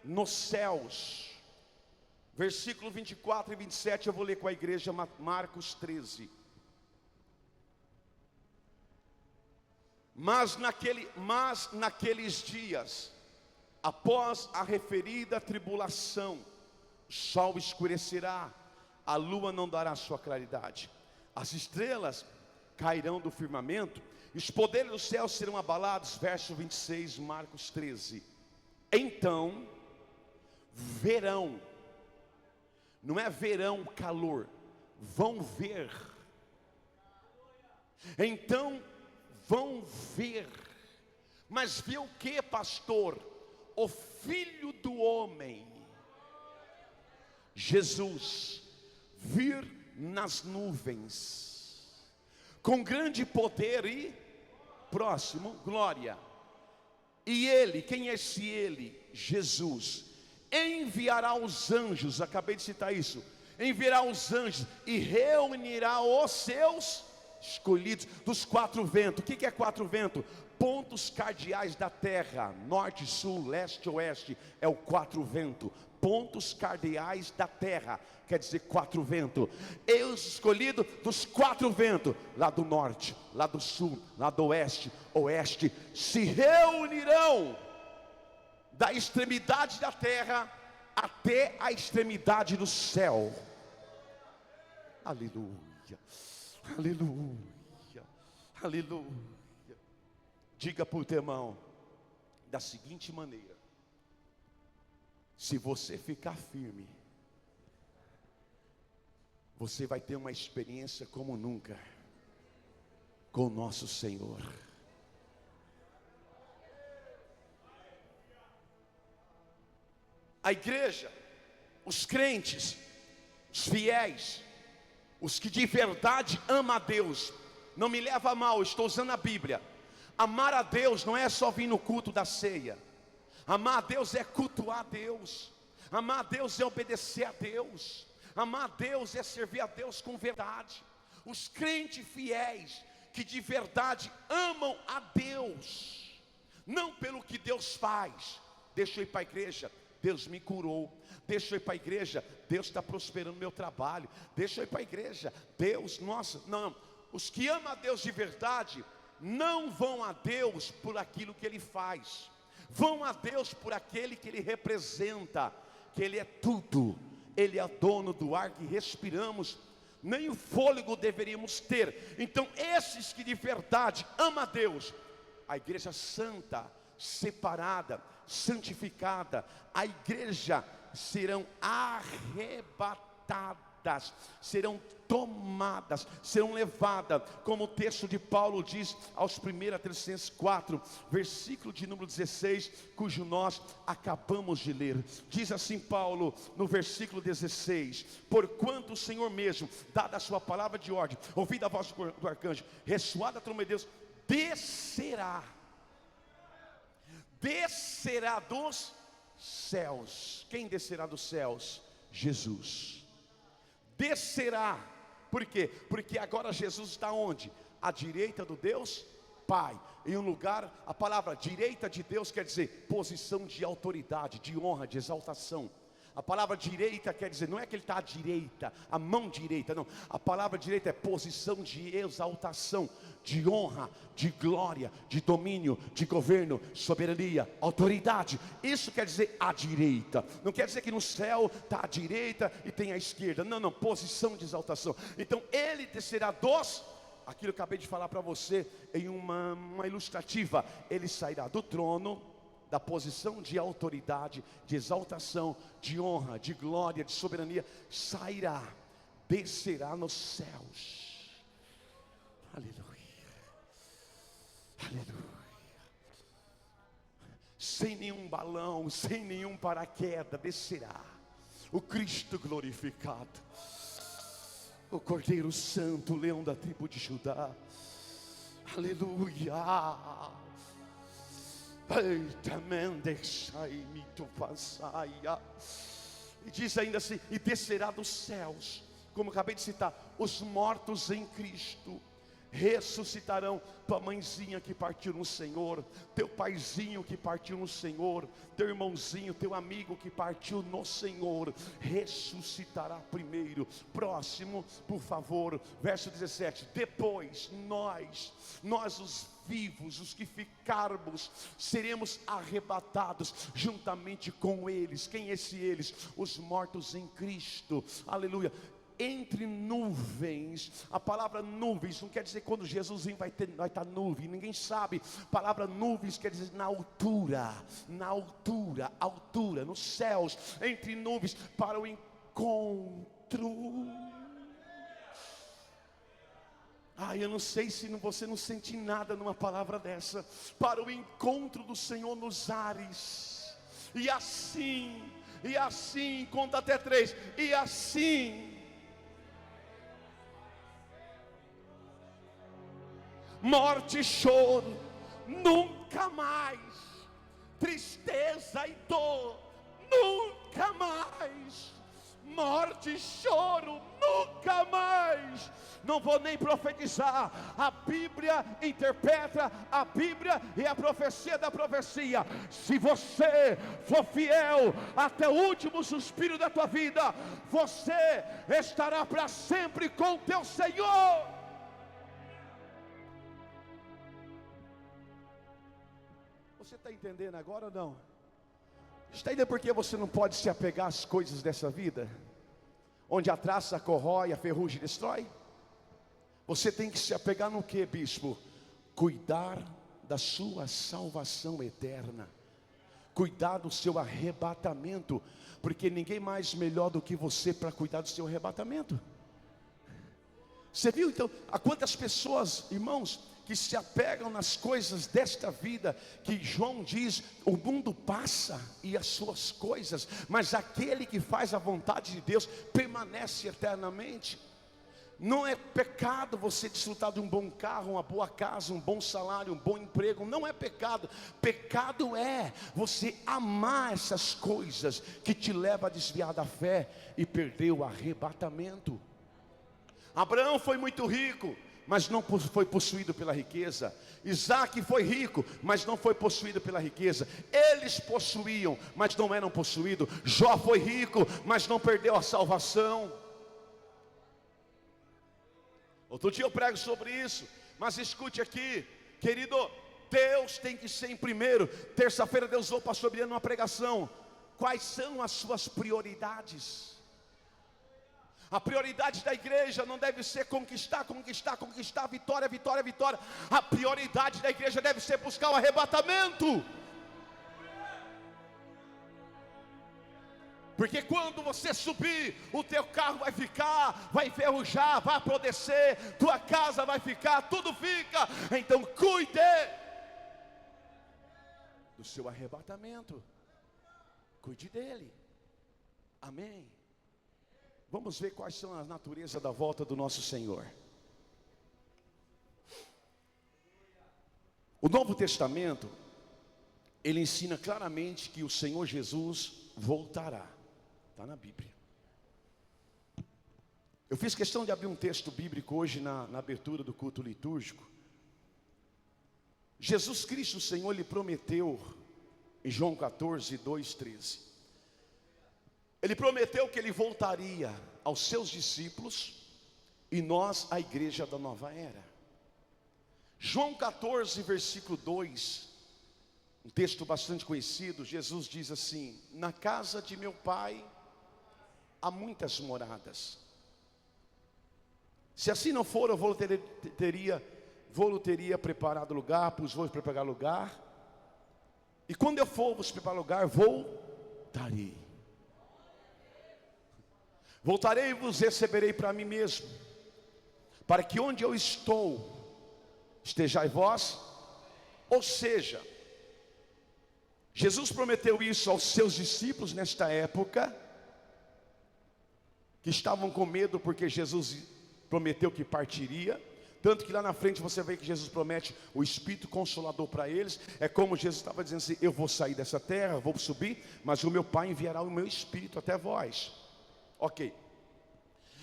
nos céus. Versículo 24 e 27 eu vou ler com a igreja, Marcos 13. Mas naqueles dias, após a referida tribulação, o sol escurecerá, a lua não dará sua claridade, as estrelas cairão do firmamento, e os poderes do céu serão abalados. Verso 26, Marcos 13. Então verão, não é verão calor, vão ver. Então vão ver. Mas vê o que, pastor? O Filho do Homem, Jesus, vir nas nuvens, com grande poder e, próximo, glória. E ele, quem é esse ele? Jesus, enviará os anjos, acabei de citar isso, enviará os anjos e reunirá os seus escolhidos dos quatro ventos. O que é quatro ventos? Pontos cardeais da terra, norte, sul, leste, oeste, é o quatro ventos. Pontos cardeais da terra, quer dizer quatro ventos. E os escolhidos dos quatro ventos, lá do norte, lá do sul, lá do oeste, se reunirão da extremidade da terra até a extremidade do céu. Aleluia, aleluia, aleluia. Diga para o teu irmão da seguinte maneira: se você ficar firme, você vai ter uma experiência como nunca com o nosso Senhor. A igreja, os crentes, os fiéis, os que de verdade amam a Deus, não me leva a mal, estou usando a Bíblia. Amar a Deus não é só vir no culto da ceia. Amar a Deus é cultuar a Deus. Amar a Deus é obedecer a Deus. Amar a Deus é servir a Deus com verdade. Os crentes fiéis que de verdade amam a Deus, não pelo que Deus faz. Deixa eu ir para a igreja, Deus me curou. Deixa eu ir para a igreja, Deus está prosperando meu trabalho. Deixa eu ir para a igreja, Deus, nossa, não. Os que amam a Deus de verdade, não vão a Deus por aquilo que Ele faz, vão a Deus por aquele que Ele representa, que Ele é tudo. Ele é dono do ar que respiramos, nem o fôlego deveríamos ter. Então esses que de verdade amam a Deus, a igreja santa, separada, santificada, a igreja serão arrebatadas, serão tomadas, serão levadas, como o texto de Paulo diz aos 1 Tessalonicenses 4, versículo de número 16, cujo nós acabamos de ler. Diz assim Paulo no versículo 16: porquanto o Senhor mesmo, dada a sua palavra de ordem, ouvida a voz do arcanjo, ressoada a trombeta de Deus, descerá dos céus. Quem descerá dos céus? Jesus. Descerá. Por quê? Porque agora Jesus está onde? À direita do Deus Pai, em um lugar, a palavra direita de Deus quer dizer posição de autoridade, de honra, de exaltação. A palavra direita quer dizer, não é que ele está à direita, a mão direita, não. A palavra direita é posição de exaltação, de honra, de glória, de domínio, de governo, soberania, autoridade. Isso quer dizer à direita. Não quer dizer que no céu está à direita e tem à esquerda. Não, não, posição de exaltação. Então ele descerá dos... Aquilo que eu acabei de falar para você em uma ilustrativa. Ele sairá do trono, da posição de autoridade, de exaltação, de honra, de glória, de soberania. Sairá, descerá nos céus. Aleluia, aleluia. Sem nenhum balão, sem nenhum paraquedas, descerá o Cristo glorificado, o Cordeiro Santo, o leão da tribo de Judá. Aleluia. E diz ainda assim: e descerá dos céus, como acabei de citar, os mortos em Cristo ressuscitarão. Tua mãezinha que partiu no Senhor, teu paizinho que partiu no Senhor, teu irmãozinho, teu amigo que partiu no Senhor, ressuscitará primeiro. Próximo, por favor, verso 17. Depois nós os vivos, os que ficarmos, seremos arrebatados juntamente com eles. Quem é esse eles? Os mortos em Cristo. Aleluia. Entre nuvens. A palavra nuvens não quer dizer quando Jesus vai estar nuvem, ninguém sabe. A palavra nuvens quer dizer na altura, altura, nos céus, entre nuvens, para o encontro. Eu não sei se você não sente nada numa palavra dessa. Para o encontro do Senhor nos ares. E assim, conta até 3. E assim, morte e choro nunca mais, tristeza e dor nunca mais, morte e choro nunca mais. Não vou nem profetizar, a Bíblia interpreta a Bíblia e a profecia da profecia. Se você for fiel até o último suspiro da tua vida, você estará para sempre com o teu Senhor. Você está entendendo agora ou não? Está entendendo por que você não pode se apegar às coisas dessa vida, onde a traça corrói, a ferrugem destrói? Você tem que se apegar no que, bispo? Cuidar da sua salvação eterna, cuidar do seu arrebatamento, porque ninguém mais melhor do que você para cuidar do seu arrebatamento. Você viu então a quantas pessoas, irmãos, que se apegam nas coisas desta vida, que João diz, o mundo passa e as suas coisas, mas aquele que faz a vontade de Deus permanece eternamente. Não é pecado você desfrutar de um bom carro, uma boa casa, um bom salário, um bom emprego. Não é pecado. Pecado é você amar essas coisas que te levam a desviar da fé e perder o arrebatamento. Abraão foi muito rico, mas não foi possuído pela riqueza. Isaac foi rico, mas não foi possuído pela riqueza. Eles possuíam, mas não eram possuídos. Jó foi rico, mas não perdeu a salvação. Outro dia eu prego sobre isso, mas escute aqui, querido, Deus tem que ser em primeiro. Terça-feira Deus usou o pastor Biano numa pregação. Quais são as suas prioridades? A prioridade da igreja não deve ser conquistar, vitória, vitória, vitória. A prioridade da igreja deve ser buscar o arrebatamento. Porque quando você subir, o teu carro vai ficar, vai enferrujar, vai apodrecer, tua casa vai ficar, tudo fica. Então cuide do seu arrebatamento. Cuide dele. Amém. Vamos ver quais são as naturezas da volta do nosso Senhor. O Novo Testamento, ele ensina claramente que o Senhor Jesus voltará. Está na Bíblia. Eu fiz questão de abrir um texto bíblico hoje na abertura do culto litúrgico. Jesus Cristo, o Senhor, lhe prometeu, em João 14, 2, 13. Ele prometeu que ele voltaria aos seus discípulos e nós, a igreja da nova era. João 14, versículo 2, um texto bastante conhecido. Jesus diz assim: na casa de meu pai há muitas moradas. Se assim não for, eu teria preparado lugar, pois vou preparar lugar. E quando eu for vos preparar lugar, voltarei. Voltarei e vos receberei para mim mesmo, para que onde eu estou, estejais vós. Ou seja, Jesus prometeu isso aos seus discípulos nesta época, que estavam com medo porque Jesus prometeu que partiria. Tanto que lá na frente você vê que Jesus promete o Espírito Consolador para eles. É como Jesus estava dizendo assim: eu vou sair dessa terra, vou subir, mas o meu Pai enviará o meu Espírito até vós. Ok.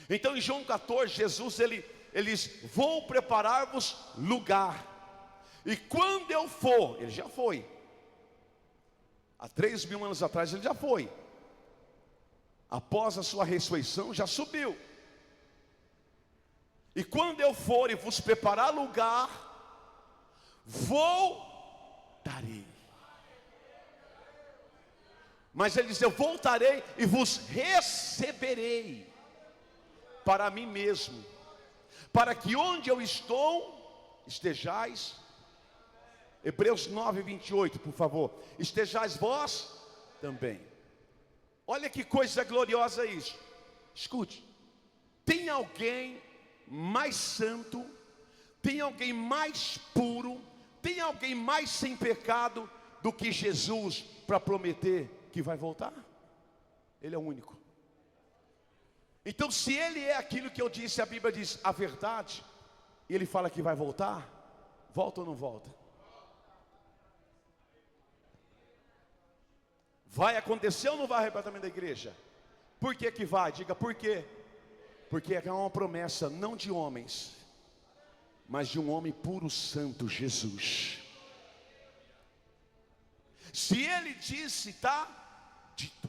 Então em João 14, Jesus ele diz: vou preparar-vos lugar. E quando eu for, ele já foi. Há 3.000 anos atrás ele já foi. Após a sua ressurreição já subiu. E quando eu for e vos preparar lugar, voltarei. Mas ele diz: eu voltarei e vos receberei para mim mesmo, para que onde eu estou, estejais. Hebreus 9, 28, por favor. Estejais vós também. Olha que coisa gloriosa isso. Escute. Tem alguém mais santo, tem alguém mais puro, tem alguém mais sem pecado do que Jesus para prometer que vai voltar? Ele é o único. Então, se ele é aquilo que eu disse, a Bíblia diz a verdade, e ele fala que vai voltar, volta ou não volta? Vai acontecer ou não vai o arrebatamento da igreja? Por que que vai? Diga por quê. Porque é uma promessa não de homens, mas de um homem puro, santo, Jesus. Se ele disse, está dito.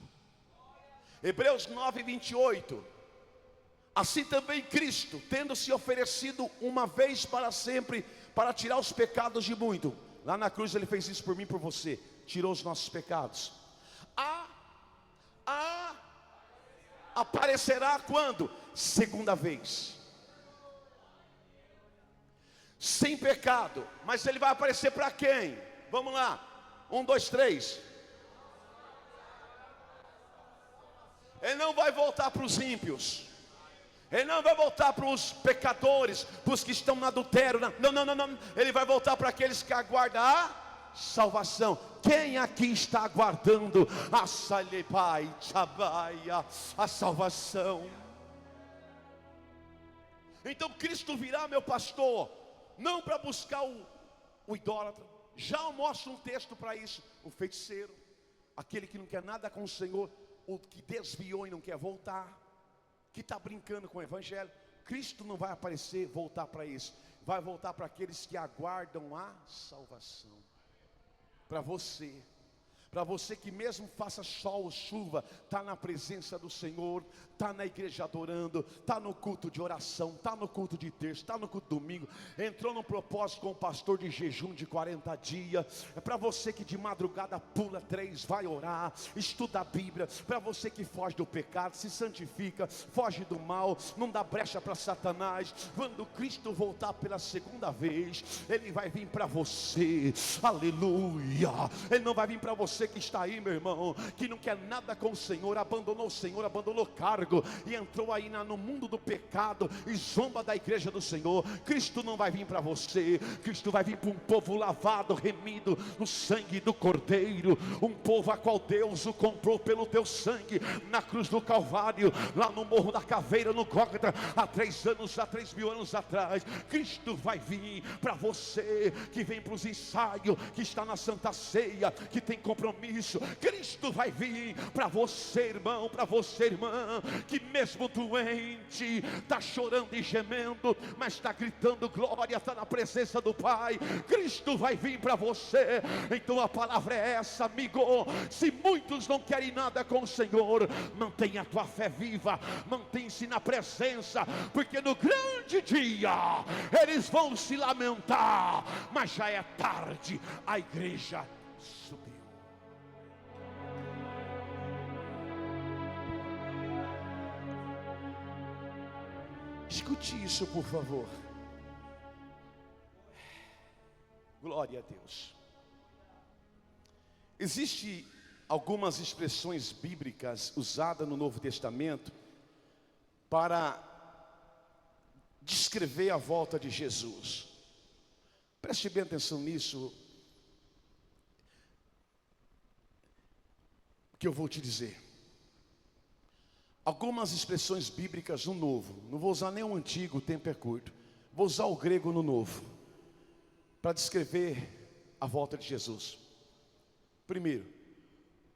Hebreus 9, 28. Assim também Cristo, tendo se oferecido uma vez para sempre, para tirar os pecados de muito. Lá na cruz ele fez isso por mim e por você. Tirou os nossos pecados. Aparecerá quando? Segunda vez. Sem pecado. Mas ele vai aparecer para quem? Vamos lá. 1, 2, 3. Ele não vai voltar para os ímpios. Ele não vai voltar para os pecadores, para os que estão no adultério. Não. Ele vai voltar para aqueles que aguardam a salvação. Quem aqui está aguardando a salvação? Então Cristo virá, meu pastor, não para buscar o idólatra. Já eu mostro um texto para isso. O feiticeiro, aquele que não quer nada com o Senhor, o que desviou e não quer voltar, que está brincando com o evangelho. Cristo não vai aparecer, voltar para isso. Vai voltar para aqueles que aguardam a salvação. Para você. Para você que mesmo faça sol ou chuva, está na presença do Senhor, está na igreja adorando, está no culto de oração, está no culto de terça, está no culto de domingo, entrou num propósito com o pastor de jejum de 40 dias, é para você que de madrugada pula 3, vai orar, estuda a Bíblia, para você que foge do pecado, se santifica, foge do mal, não dá brecha para Satanás. Quando Cristo voltar pela segunda vez, Ele vai vir para você, aleluia. Ele não vai vir para você que está aí, meu irmão, que não quer nada com o Senhor, abandonou o Senhor, abandonou o cargo e entrou aí no mundo do pecado e zomba da igreja do Senhor. Cristo não vai vir para você. Cristo vai vir para um povo lavado, remido no sangue do Cordeiro, um povo a qual Deus o comprou pelo teu sangue na cruz do Calvário, lá no Morro da Caveira, no Gólgota, há 3.000 anos atrás. Cristo vai vir para você que vem para os ensaios, que está na Santa Ceia, que tem compromisso. Cristo vai vir para você, irmão, para você, irmã, que mesmo doente, está chorando e gemendo, mas está gritando glória, está na presença do Pai. Cristo vai vir para você. Então a palavra é essa, amigo. Se muitos não querem nada com o Senhor, mantenha a tua fé viva, mantenha-se na presença, porque no grande dia eles vão se lamentar, mas já é tarde. A igreja subiu. Escute isso, por favor. Glória a Deus. Existem algumas expressões bíblicas usadas no Novo Testamento para descrever a volta de Jesus. Preste bem atenção nisso, que eu vou te dizer. Algumas expressões bíblicas no Novo, não vou usar nem o Antigo, o tempo é curto, vou usar o grego no Novo, para descrever a volta de Jesus. Primeiro,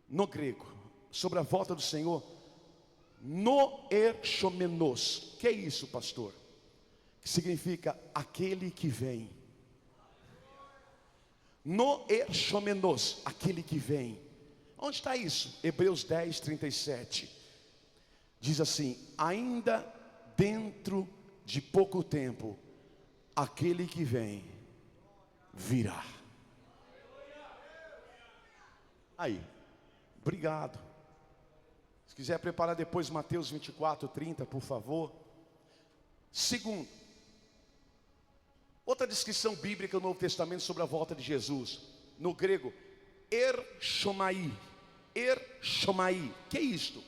no grego, sobre a volta do Senhor, noerchomenos. Que é isso, pastor? Que significa aquele que vem. Noerchomenos, aquele que vem. Onde está isso? Hebreus 10, 37. Diz assim: ainda dentro de pouco tempo, aquele que vem virá. Aí, obrigado. Se quiser preparar depois Mateus 24, 30, por favor. Segundo, outra descrição bíblica no Novo Testamento sobre a volta de Jesus. No grego, erchomai. Erchomai, que é isto?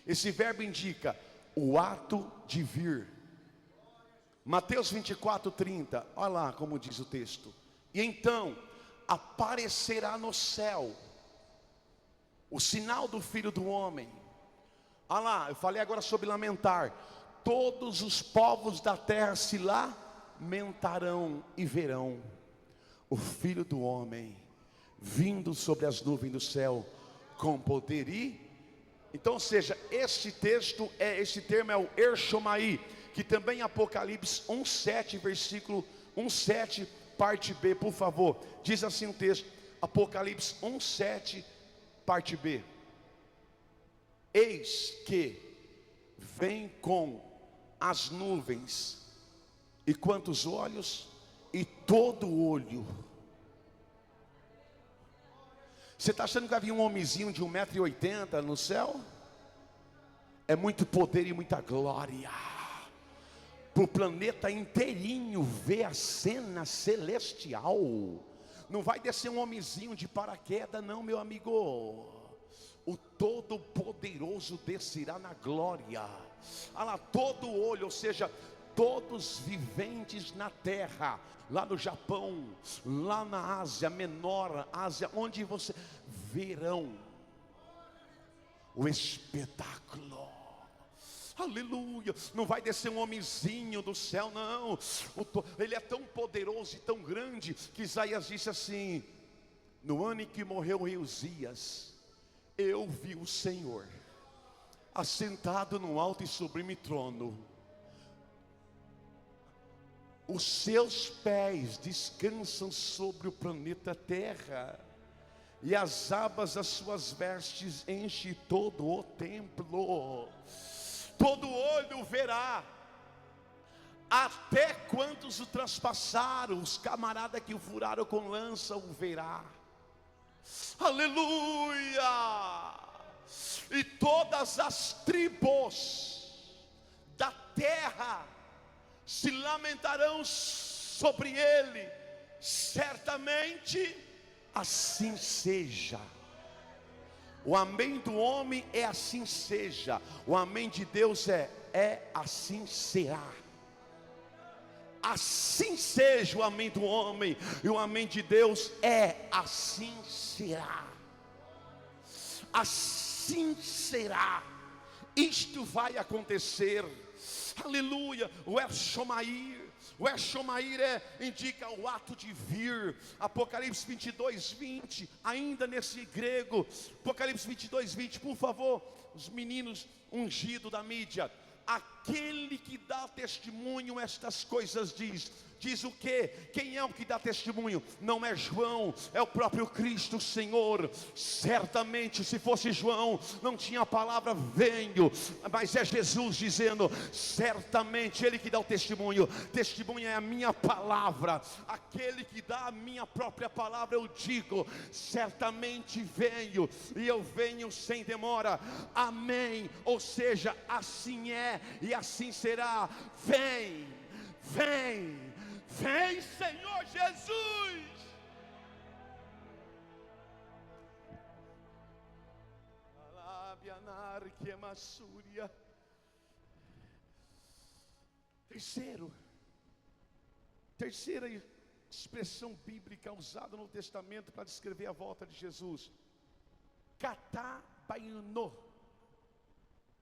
Esse verbo indica o ato de vir. Mateus 24, 30, olha lá como diz o texto. E então aparecerá no céu o sinal do Filho do Homem. Olha lá, eu falei agora sobre lamentar. Todos os povos da terra se lamentarão e verão o Filho do Homem vindo sobre as nuvens do céu com poder e... Então, ou seja, esse termo é o erchomai, que também em Apocalipse 1:7, versículo 1:7, parte B, por favor. Diz assim o texto, Apocalipse 1:7, parte B. Eis que vem com as nuvens, e quantos olhos? E todo olho. Você está achando que vai vir um homenzinho de 1,80 m no céu? É muito poder e muita glória. Para o planeta inteirinho ver a cena celestial. Não vai descer um homenzinho de paraquedas não, meu amigo. O Todo-Poderoso descerá na glória. Olha lá, todo olho, ou seja, todos viventes na terra, lá no Japão, lá na Ásia Menor, Ásia, onde você verão o espetáculo. Aleluia. Não vai descer um homenzinho do céu, não. Ele é tão poderoso e tão grande que Isaías disse assim: no ano em que morreu o rei Uzias, eu vi o Senhor assentado num alto e sublime trono, os seus pés descansam sobre o planeta Terra, e as abas das suas vestes enchem todo o templo. Todo olho verá, até quantos o transpassaram, os camaradas que o furaram com lança o verá. Aleluia! E todas as tribos da terra se lamentarão sobre ele. Certamente assim seja. O amém do homem é assim seja. O amém de Deus é assim será. Assim seja o amém do homem, e o amém de Deus é assim será. Assim será. Isto vai acontecer. Aleluia. O Eshomair indica o ato de vir. Apocalipse 22, 20. Ainda nesse grego, Apocalipse 22, 20. Por favor, os meninos ungidos da mídia. Aquele que dá testemunho estas coisas diz o que? Quem é o que dá testemunho? Não é João, é o próprio Cristo Senhor. Certamente se fosse João, não tinha a palavra venho, mas é Jesus dizendo, certamente ele que dá o testemunho. Testemunho é a minha palavra. Aquele que dá a minha própria palavra, eu digo, certamente venho, e eu venho sem demora. Amém. Ou seja, assim é e assim será. Vem, vem, vem, Senhor Jesus. Terceira expressão bíblica usada no Testamento para descrever a volta de Jesus: Katabaiano.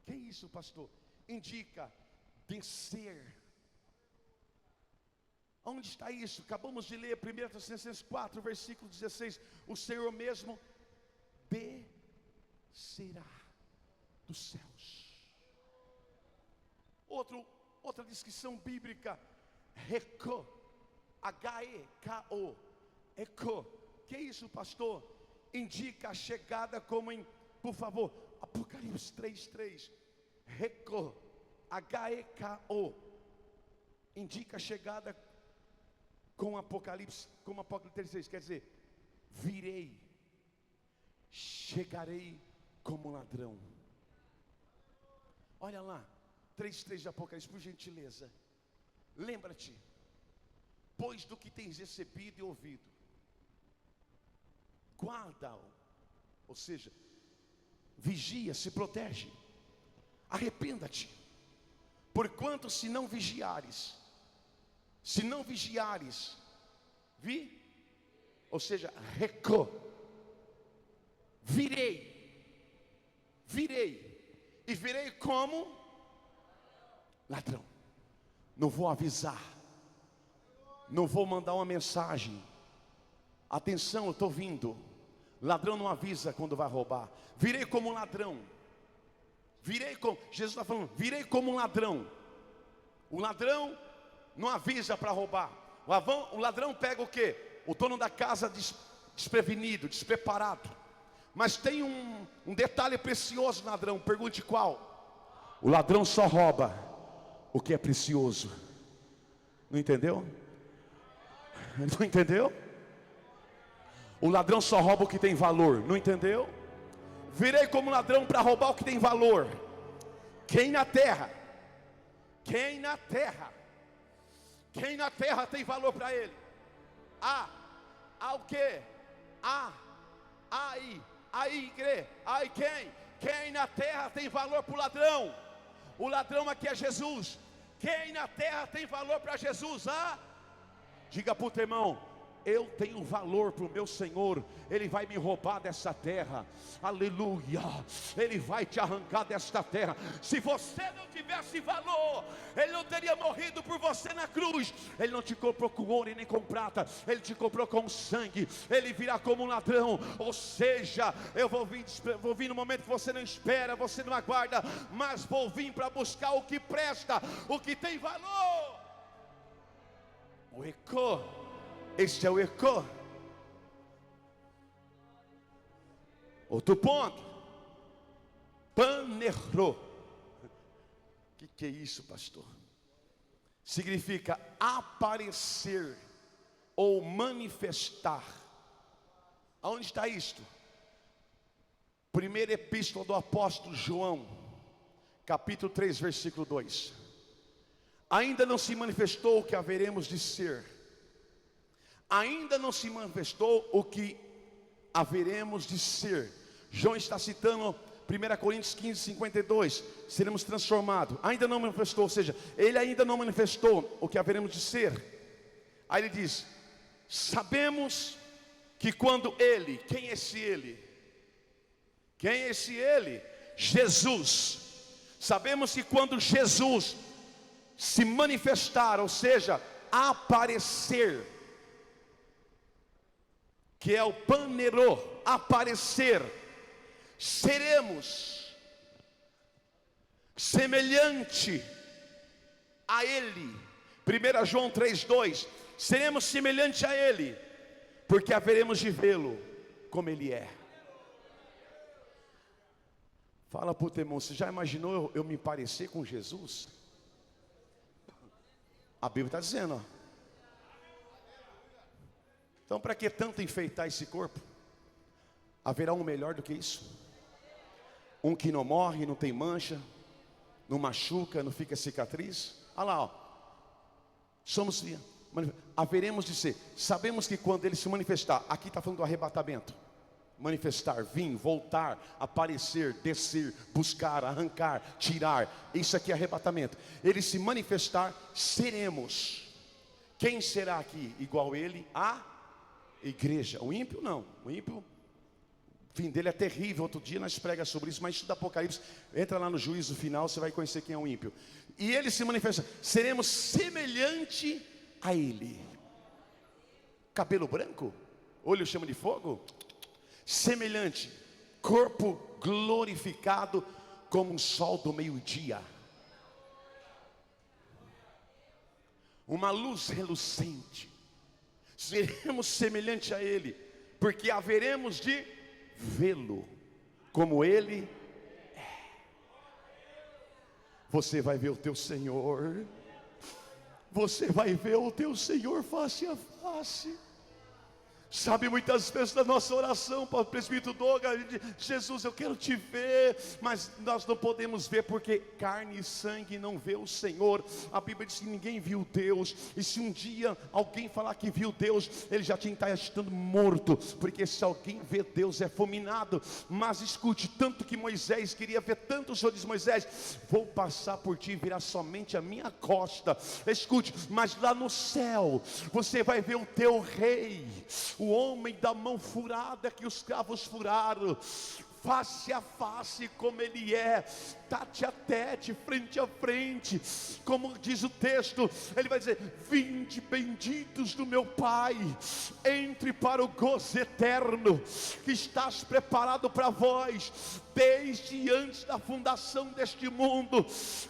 Que é isso, pastor? Indica vencer. Onde está isso? Acabamos de ler 1 Tessalonicenses 4, versículo 16. O Senhor mesmo descerá dos céus. Outra descrição bíblica: Reco, H-E-K-O, Eco. Que é isso, pastor? Indica a chegada como em, por favor, Apocalipse 3:3. Reco, H-E-K-O, indica a chegada com Apocalipse 3:3, quer dizer, virei, chegarei como ladrão. Olha lá, 3:3 de Apocalipse, por gentileza. Lembra-te, pois do que tens recebido e ouvido, guarda-o, ou seja, vigia, se protege, arrependa-te, porquanto se não vigiares, ou seja, virei como ladrão. Não vou avisar, não vou mandar uma mensagem, atenção, eu estou vindo. Ladrão não avisa quando vai roubar. Virei como ladrão. Jesus está falando, virei como um ladrão. O ladrão não avisa para roubar. O ladrão pega o quê? O dono da casa desprevenido, despreparado. Mas tem um detalhe precioso, ladrão. Pergunte qual? O ladrão só rouba o que é precioso. Não entendeu? Não entendeu? O ladrão só rouba o que tem valor. Não entendeu? Virei como ladrão para roubar o que tem valor. Quem na terra tem valor para ele? O que? Quem na terra tem valor para o ladrão? O ladrão aqui é Jesus. Quem na terra tem valor para Jesus? Diga para o teu irmão: eu tenho valor para o meu Senhor. Ele vai me roubar dessa terra. Aleluia. Ele vai te arrancar desta terra. Se você não tivesse valor, Ele não teria morrido por você na cruz. Ele não te comprou com ouro e nem com prata. Ele te comprou com sangue. Ele virá como um ladrão. Ou seja, eu vou vir no momento que você não espera, você não aguarda, mas vou vir para buscar o que presta, o que tem valor. O eco. Este é o eco. Outro ponto. Panerro. O que é isso, pastor? Significa aparecer ou manifestar. Aonde está isto? Primeira epístola do apóstolo João, capítulo 3, versículo 2. Ainda não se manifestou o que haveremos de ser. Ainda não se manifestou o que haveremos de ser. João está citando 1 Coríntios 15, 52. Seremos transformados. Ainda não manifestou, ou seja, ele ainda não manifestou o que haveremos de ser. Aí ele diz: sabemos que quando ele, quem é esse ele? Quem é esse ele? Jesus. Sabemos que quando Jesus se manifestar, ou seja, aparecer, que é o panerô, aparecer, seremos semelhante a ele. 1 João 3:2. Seremos semelhante a ele, porque haveremos de vê-lo como ele é. Fala para o teu irmão, você já imaginou eu me parecer com Jesus? A Bíblia está dizendo, ó. Então para que tanto enfeitar esse corpo? Haverá um melhor do que isso? Um que não morre, não tem mancha, não machuca, não fica cicatriz. Olha lá, ó. Haveremos de ser. Sabemos que quando ele se manifestar, aqui está falando do arrebatamento. Manifestar, vir, voltar, aparecer, descer, buscar, arrancar, tirar. Isso aqui é arrebatamento. Ele se manifestar, seremos. Quem será aqui igual ele? A igreja. O ímpio não. O ímpio, o fim dele é terrível. Outro dia nós pregamos sobre isso, mas estuda Apocalipse. Entra lá no juízo final, você vai conhecer quem é o ímpio. E ele se manifesta, seremos semelhante a ele. Cabelo branco, olho chama de fogo, semelhante, corpo glorificado como um sol do meio-dia, uma luz relucente. Seremos semelhante a ele, porque haveremos de vê-lo como ele é. Você vai ver o teu Senhor. Você vai ver o teu Senhor face a face. Sabe, muitas vezes na nossa oração para o presbítero Douglas, Jesus, eu quero te ver, mas nós não podemos ver porque carne e sangue não vê o Senhor. A Bíblia diz que ninguém viu Deus, e se um dia alguém falar que viu Deus, ele já tinha que estar estando morto, porque se alguém vê Deus é fulminado. Mas escute, tanto que Moisés queria ver tanto, o Senhor diz: Moisés, vou passar por ti e virar somente a minha costa. Escute, mas lá no céu você vai ver o teu rei, o homem da mão furada que os cravos furaram, face a face como ele é, tete a tete, frente a frente, como diz o texto, ele vai dizer: vinde benditos do meu Pai, entre para o gozo eterno, que estás preparado para vós, desde antes da fundação deste mundo.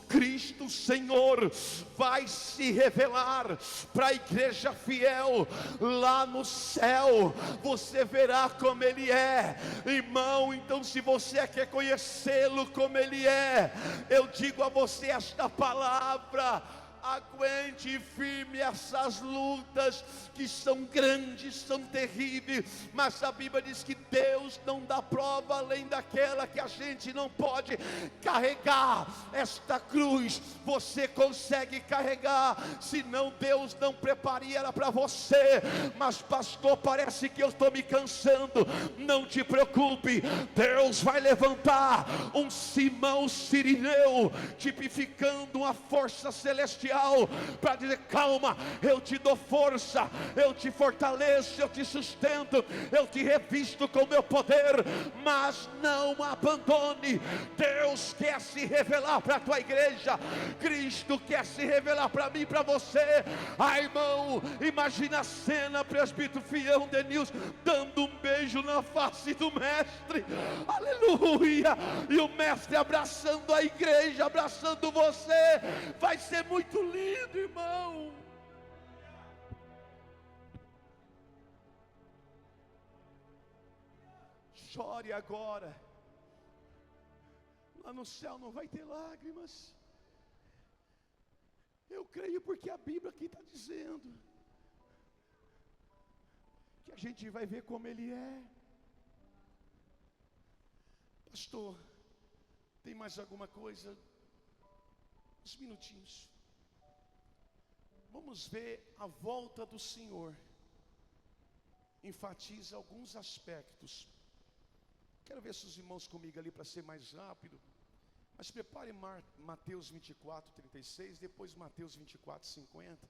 Cristo Senhor vai se revelar para a igreja fiel, lá no céu, você verá como ele é, irmão. Então se você quer conhecê-lo como ele é, eu digo a você esta palavra: aguente firme essas lutas que são grandes, são terríveis, mas a Bíblia diz que Deus não dá prova além daquela que a gente não pode carregar. Esta cruz você consegue carregar, senão Deus não prepararia ela para você. Mas pastor, parece que eu estou me cansando. Não te preocupe, Deus vai levantar um Simão Sirineu, tipificando uma força celestial, para dizer: calma, eu te dou força, eu te fortaleço, eu te sustento, eu te revisto com meu poder, mas não abandone. Deus quer se revelar para a tua igreja, Cristo quer se revelar para mim e para você. Ai, irmão, imagina a cena, presbítero Fião Denilson dando um beijo na face do mestre, aleluia, e o mestre abraçando a igreja, abraçando você. Vai ser muito lindo, irmão. chore agora. Lá no céu não vai ter lágrimas. Eu creio porque a Bíblia aqui está dizendo que a gente vai ver como Ele é. Pastor, tem mais alguma coisa? Uns minutinhos. Vamos ver a volta do Senhor. Enfatiza alguns aspectos. Quero ver se os irmãos comigo ali para ser mais rápido. Mas prepare Mateus 24, 36, depois Mateus 24, 50.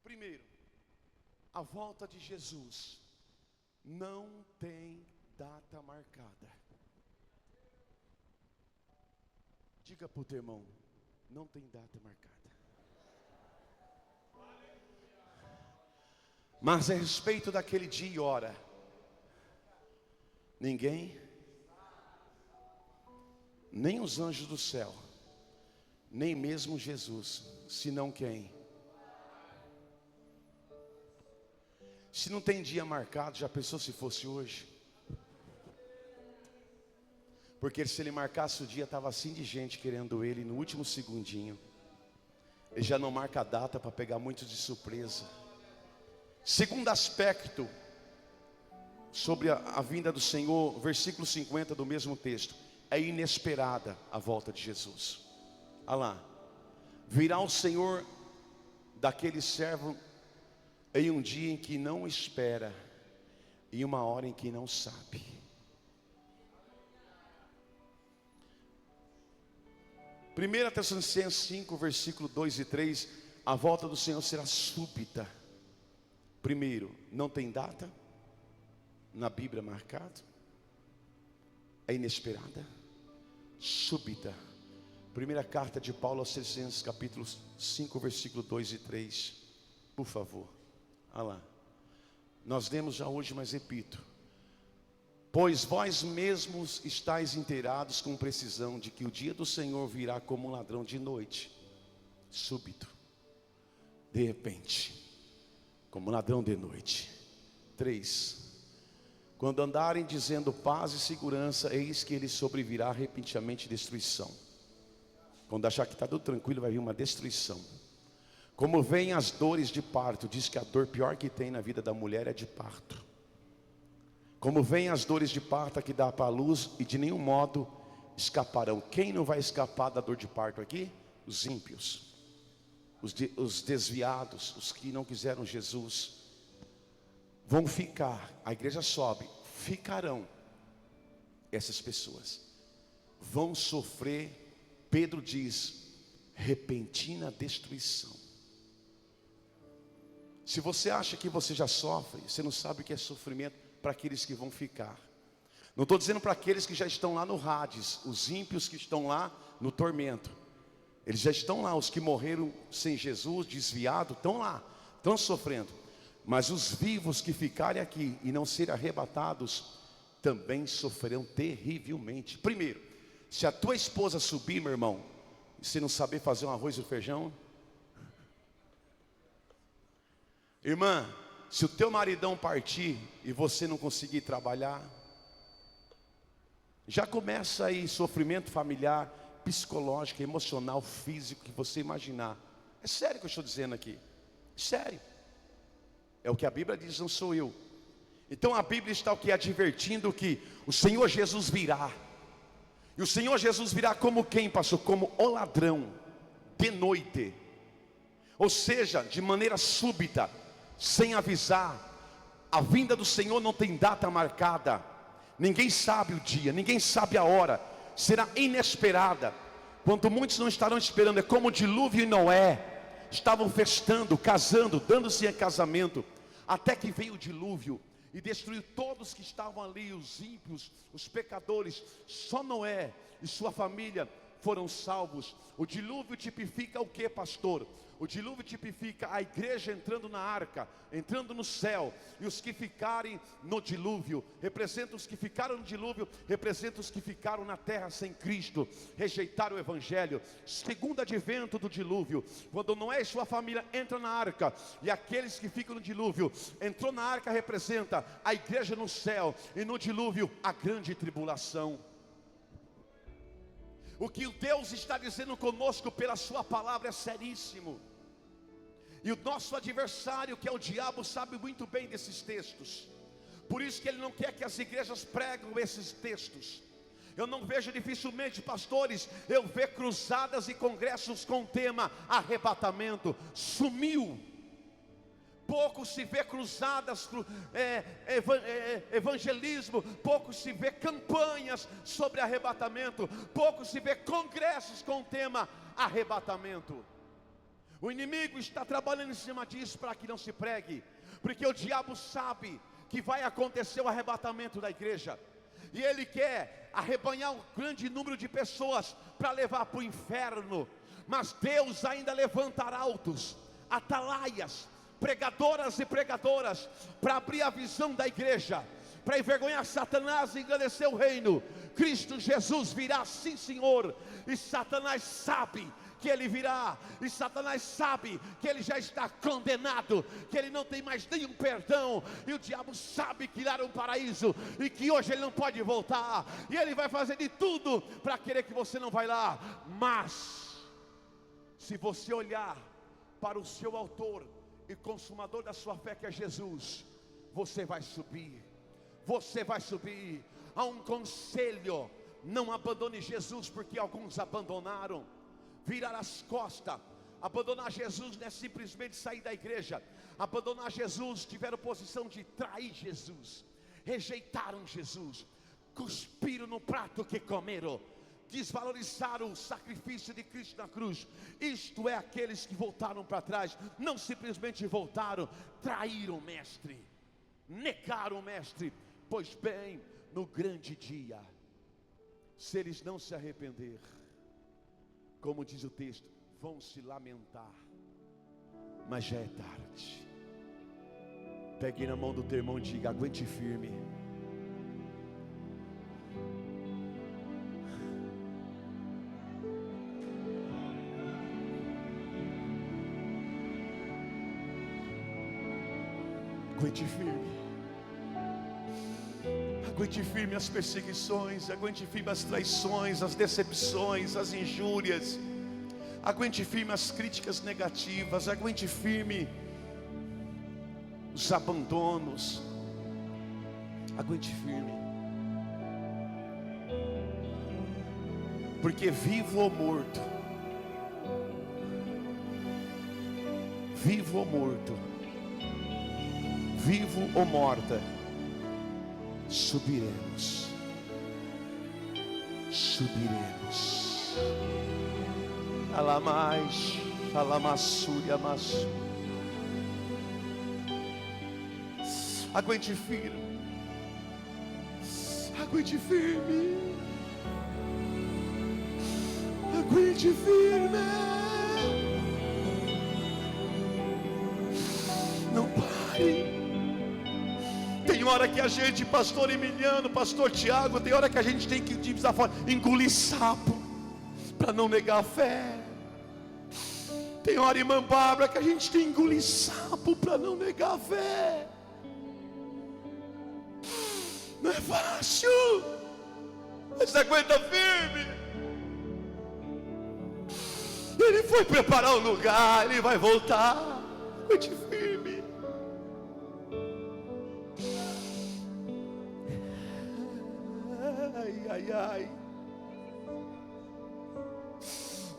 Primeiro, a volta de Jesus não tem data marcada. Diga para o teu irmão, não tem data marcada. Mas a respeito daquele dia e hora, ninguém, nem os anjos do céu, nem mesmo Jesus, senão quem? Se não tem dia marcado, já pensou se fosse hoje? Porque se ele marcasse o dia, estava assim de gente querendo ele no último segundinho. Ele já não marca a data para pegar muitos de surpresa. Segundo aspecto, sobre a vinda do Senhor, versículo 50 do mesmo texto. É inesperada a volta de Jesus. Olha lá. Virá o Senhor daquele servo em um dia em que não espera, em uma hora em que não sabe. 1 Tessalonicenses 5, versículo 2 e 3. A volta do Senhor será súbita. Primeiro, não tem data na Bíblia marcado. É inesperada, súbita. Primeira carta de Paulo aos Tessalonicenses, capítulo 5, versículo 2 e 3. Por favor, olha lá. Nós lemos já hoje, mas repito. Pois vós mesmos estáis inteirados com precisão de que o dia do Senhor virá como um ladrão de noite, súbito, de repente, como ladrão de noite. 3. Quando andarem dizendo paz e segurança, eis que ele sobrevirá repentinamente destruição. Quando achar que está tudo tranquilo, vai vir uma destruição. Como vêm as dores de parto, diz que a dor pior que tem na vida da mulher é de parto. Como vêm as dores de parto que dá para a luz, e de nenhum modo escaparão. Quem não vai escapar da dor de parto aqui? Os ímpios, os desviados, os que não quiseram Jesus. Vão ficar, a igreja sobe, ficarão. Essas pessoas vão sofrer, Pedro diz, repentina destruição. Se você acha que você já sofre, você não sabe o que é sofrimento para aqueles que vão ficar. Não estou dizendo para aqueles que já estão lá no Hades, os ímpios que estão lá no tormento. Eles já estão lá, os que morreram sem Jesus, desviados, estão lá, estão sofrendo. Mas os vivos que ficarem aqui e não serem arrebatados, também sofrerão terrivelmente. Primeiro, se a tua esposa subir, meu irmão, e você não saber fazer um arroz e um feijão. Irmã, se o teu maridão partir e você não conseguir trabalhar, já começa aí sofrimento familiar, psicológico, emocional, físico, que você imaginar. É sério que eu estou dizendo aqui. Sério. É o que a Bíblia diz, não sou eu. Então a Bíblia está o que? Advertindo que o Senhor Jesus virá. E o Senhor Jesus virá como quem, pastor? Como o ladrão, de noite. Ou seja, de maneira súbita, sem avisar. A vinda do Senhor não tem data marcada. Ninguém sabe o dia, ninguém sabe a hora. Será inesperada. Quanto muitos não estarão esperando, é como o dilúvio e Noé. Estavam festando, casando, dando-se em casamento, até que veio o dilúvio e destruiu todos que estavam ali, os ímpios, os pecadores. Só Noé e sua família foram salvos. O dilúvio tipifica o que, pastor? O dilúvio tipifica a igreja entrando na arca, entrando no céu. E os que ficarem no dilúvio, representam os que ficaram no dilúvio, representam os que ficaram na terra sem Cristo, rejeitaram o evangelho. Segundo advento do dilúvio, quando Noé e sua família entram na arca, e aqueles que ficam no dilúvio, entrou na arca, representa a igreja no céu, e no dilúvio a grande tribulação. O que Deus está dizendo conosco pela sua palavra é seríssimo. E o nosso adversário, que é o diabo, sabe muito bem desses textos. Por isso que ele não quer que as igrejas pregam esses textos. Eu não vejo dificilmente, pastores, eu vejo cruzadas e congressos com o tema arrebatamento. Sumiu. Pouco se vê cruzadas, evangelismo, pouco se vê campanhas sobre arrebatamento, pouco se vê congressos com o tema arrebatamento. O inimigo está trabalhando em cima disso para que não se pregue, porque o diabo sabe que vai acontecer o arrebatamento da igreja, e ele quer arrebanhar um grande número de pessoas para levar para o inferno. Mas Deus ainda levantará altos, atalaias, pregadoras e pregadoras, para abrir a visão da igreja, para envergonhar Satanás e engrandecer o reino. Cristo Jesus virá, sim Senhor, e Satanás sabe que ele virá, e Satanás sabe que ele já está condenado, que ele não tem mais nenhum perdão, e o diabo sabe que irá um paraíso, e que hoje ele não pode voltar, e ele vai fazer de tudo para querer que você não vá lá. Mas se você olhar para o seu autor e consumador da sua fé, que é Jesus, você vai subir. Você vai subir. Há um conselho: não abandone Jesus, porque alguns abandonaram. Virar as costas. Abandonar Jesus não é simplesmente sair da igreja. Abandonar Jesus, tiveram posição de trair Jesus, rejeitaram Jesus, cuspiram no prato que comeram, desvalorizaram o sacrifício de Cristo na cruz. Isto é aqueles que voltaram para trás. Não simplesmente voltaram, traíram o mestre, negaram o mestre. Pois bem, no grande dia, se eles não se arrepender, como diz o texto, vão se lamentar, mas já é tarde. Pegue na mão do teu irmão e diga: aguente firme. Aguente firme. Aguente firme as perseguições, aguente firme as traições, as decepções, as injúrias. Aguente firme as críticas negativas, aguente firme os abandonos. Aguente firme. Porque vivo ou morto, vivo ou morto, vivo ou morta, subiremos, subiremos. Alamais, alamassuri, amassu. Aguente firme, aguente firme, aguente firme. Não pare. Tem hora que a gente, pastor Emiliano, pastor Tiago, tem hora que a gente tem que engolir sapo para não negar a fé. Tem hora, irmã Bárbara, que a gente tem que engolir sapo para não negar a fé. Não é fácil, mas aguenta firme. Ele foi preparar o lugar, ele vai voltar. Aguente firme. Ai, ai, ai.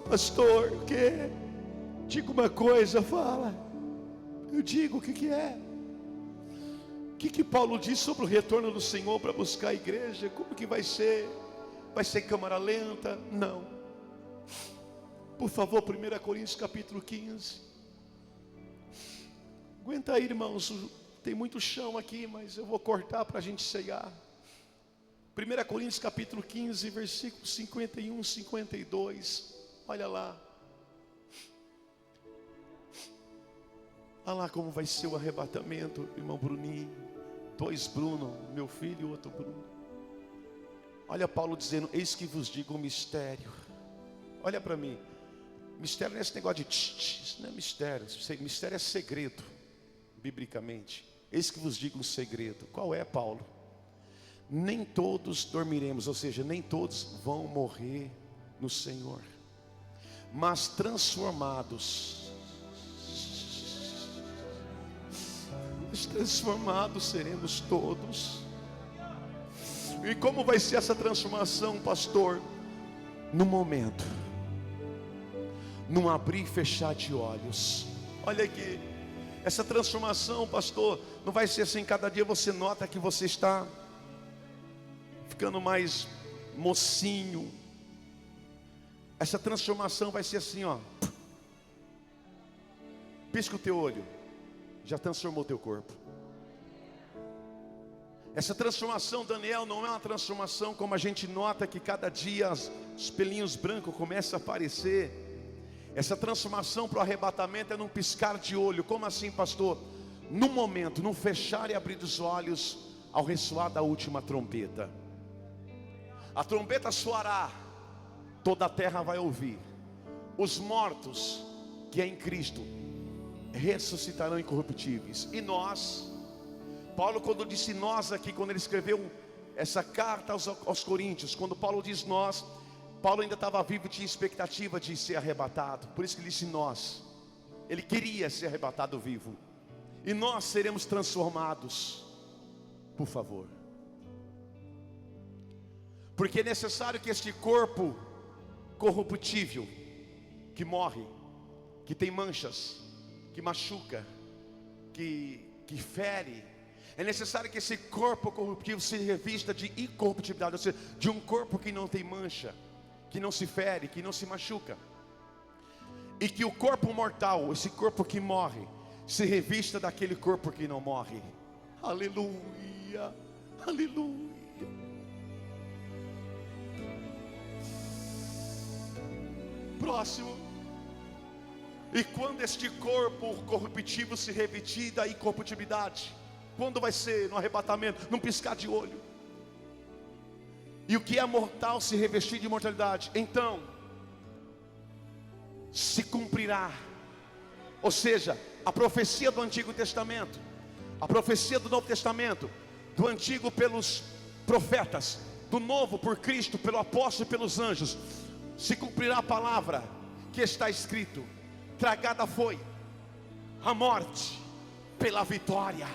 Pastor, o que? Diga uma coisa, fala. Eu digo, o que é? O que Paulo diz sobre o retorno do Senhor para buscar a igreja? Como que vai ser? Vai ser câmara lenta? Não. Por favor, 1 Coríntios capítulo 15. Aguenta aí, irmãos. Tem muito chão aqui, mas eu vou cortar para a gente cegar. 1 Coríntios capítulo 15, versículos 51, 52. Olha lá. Olha lá como vai ser o arrebatamento, irmão Bruninho. 2 Bruno, meu filho e outro Bruno. Olha Paulo dizendo: eis que vos digo um mistério. Olha para mim. Mistério não é esse negócio de isso não é mistério. Mistério é segredo, biblicamente. Eis que vos digo um segredo. Qual é, Paulo? Nem todos dormiremos, ou seja, nem todos vão morrer no Senhor, mas transformados seremos todos. E como vai ser essa transformação, pastor? No momento, num abrir e fechar de olhos. Olha aqui, essa transformação, pastor, não vai ser assim. Cada dia você nota que você está ficando mais mocinho. Essa transformação vai ser assim, ó. Pisca o teu olho, já transformou o teu corpo. Essa transformação, Daniel, não é uma transformação como a gente nota que cada dia os pelinhos brancos começam a aparecer. Essa transformação para o arrebatamento é num piscar de olho. Como assim, pastor? No momento, no fechar e abrir dos olhos, ao ressoar da última trombeta. A trombeta soará, toda a terra vai ouvir. Os mortos que é em Cristo ressuscitarão incorruptíveis. E nós, Paulo, quando disse nós aqui, quando ele escreveu essa carta aos Coríntios, quando Paulo diz nós, Paulo ainda estava vivo e tinha expectativa de ser arrebatado. Por isso que ele disse nós. Ele queria ser arrebatado vivo. E nós seremos transformados. Por favor. Porque é necessário que este corpo corruptível, que morre, que tem manchas, que machuca, que fere, é necessário que esse corpo corruptível se revista de incorruptibilidade, ou seja, de um corpo que não tem mancha, que não se fere, que não se machuca. E que o corpo mortal, esse corpo que morre, se revista daquele corpo que não morre. Aleluia, aleluia. Próximo. E quando este corpo corruptível se revestir da incorruptibilidade, quando vai ser? No arrebatamento, num piscar de olho. E o que é mortal se revestir de imortalidade, então se cumprirá, ou seja, a profecia do Antigo Testamento, a profecia do Novo Testamento, do Antigo pelos profetas, do Novo por Cristo, pelo apóstolo e pelos anjos, se cumprirá a palavra que está escrito: tragada foi a morte pela vitória,